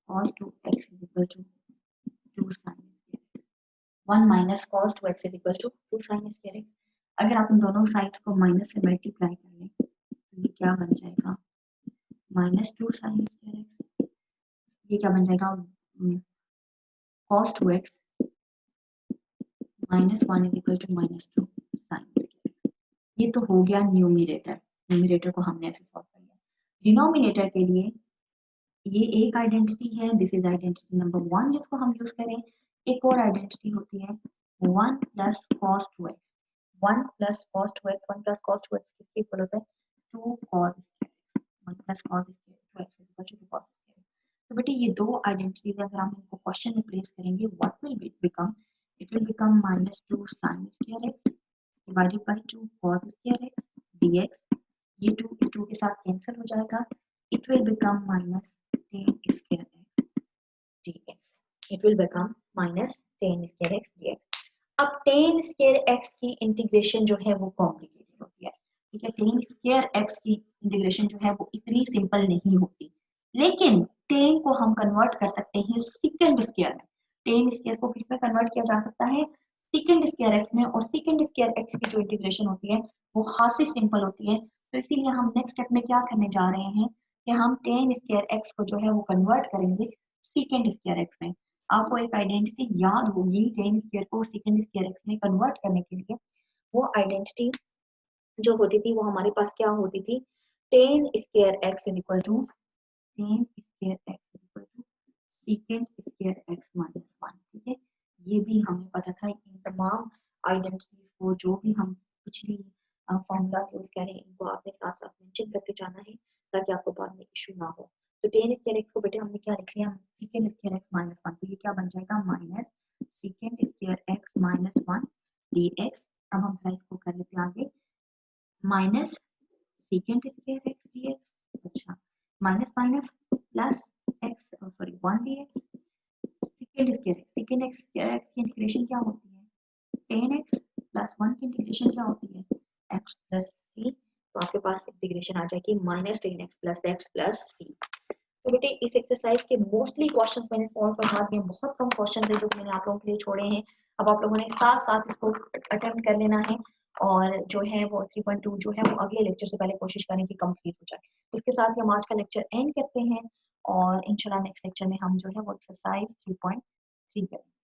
cos 2x is equal to 2 sin x। 1 minus cos 2x is equal to 2 sin square x। अगर आप इन दोनों साइड्स को माइनस से मल्टीप्लाई कर लें तो ये क्या बन जाएगा माइनस 2 sin square x। ये क्या बन जाएगा cos 2x minus 1 is equal to minus 2 sin square x। ये तो हो गया न्यूमरेटर, न्यूमरेटर को हमने ऐसे सॉल्व कर लिया। डिनोमिनेटर के लिए ये एक आइडेंटिटी है, दिस इज आइडेंटिटी नंबर 1 जिसको हम यूज करें। एक और आइडेंटिटी होती है 1 plus cos 2x, 1 plus cos 2x, 1 plus cos 2x किसके इक्वल होता है 2 cos 1 plus cos 2x is equal to 2 cos। तो बेटे ये दो आइडेंटिटीज अगर हम इनको क्वेश्चन में प्लेस करेंगे what will become, it will become minus 2 sin square x divided by 2 cos square x dx। ये 2 इस 2 के साथ कैंसिल हो जाएगा, it will become minus tan square x dx। it will become minus tan square x dx। अब tan square x की integration जो है वो कॉम्प्लिकेटेड होती है। ठीक है, tan square x की इंटीग्रेशन जो है वो इतनी सिंपल नहीं होती, लेकिन tan को हम कन्वर्ट कर सकते हैं सेकंड स्क्वायर में। tan स्क्वायर को किस में कन्वर्ट किया जा सकता है सेकंड स्क्वायर x में, और सेकंड स्क्वायर x की जो इंटीग्रेशन होती है वो खासी सिंपल होती है। तो इसीलिए हम नेक्स्ट स्टेप में क्या करने जा रहे हैं कि हम tan स्क्वायर x को जो है वो कन्वर्ट करेंगे सेकंड स्क्वायर x में। आपको एक आइडेंटिटी याद होगी tan स्क्वायर को सेकंड स्क्वायर x में कन्वर्ट करने के लिए। वो आइडेंटिटी जो होती थी वो हमारे पास क्या होती थी tan square x is equal to tan square x is equal to second square x minus 1। ठीक है, ये भी हमें पता था। इन तमाम आइडेंटिटीज को जो भी हम पिछली फॉर्मूला यूज करें इनको आपने साथ साथ मेंशन करके जाना है ताकि आपको बाद में इशू ना हो। तो tan स्क्वायर x को बेटे हमने क्या लिख लिया सेकंड स्क्वायर x माइनस 1, तो ये क्या बन जाएगा minus second square x minus 1 dx। अब हम इसको कर लेते हैं आगे minus second square x dx minus minus plus x sorry 1dx। Second x की इंटीग्रेशन क्या होती है, टेन एक्स प्लस 1 की इंटीग्रेशन क्या होती है, एक्स प्लस सी। तो आपके पास इंटीग्रेशन आ जाएगी माइनस टेन एक्स प्लस सी। तो बेटे इस एक्सरसाइज के मोस्टली क्वेश्चंस मैंने सॉल्व करवा दिए, बहुत कम क्वेश्चन है जो मैंने आप लोगों के लिए छोड़े हैं। अब आप लोगों ने साथ साथ इसको अटेम्प्ट कर लेना है और जो है वो 3.2 जो है वो अगले लेक्चर से पहले कोशिश करें कि कंप्लीट हो जाए। इसके साथ ही हम आज का लेक्चर एंड करते हैं और इंशाल्लाह नेक्स्ट लेक्चर में हम जो है वो एक्सरसाइज 3.3 करेंगे।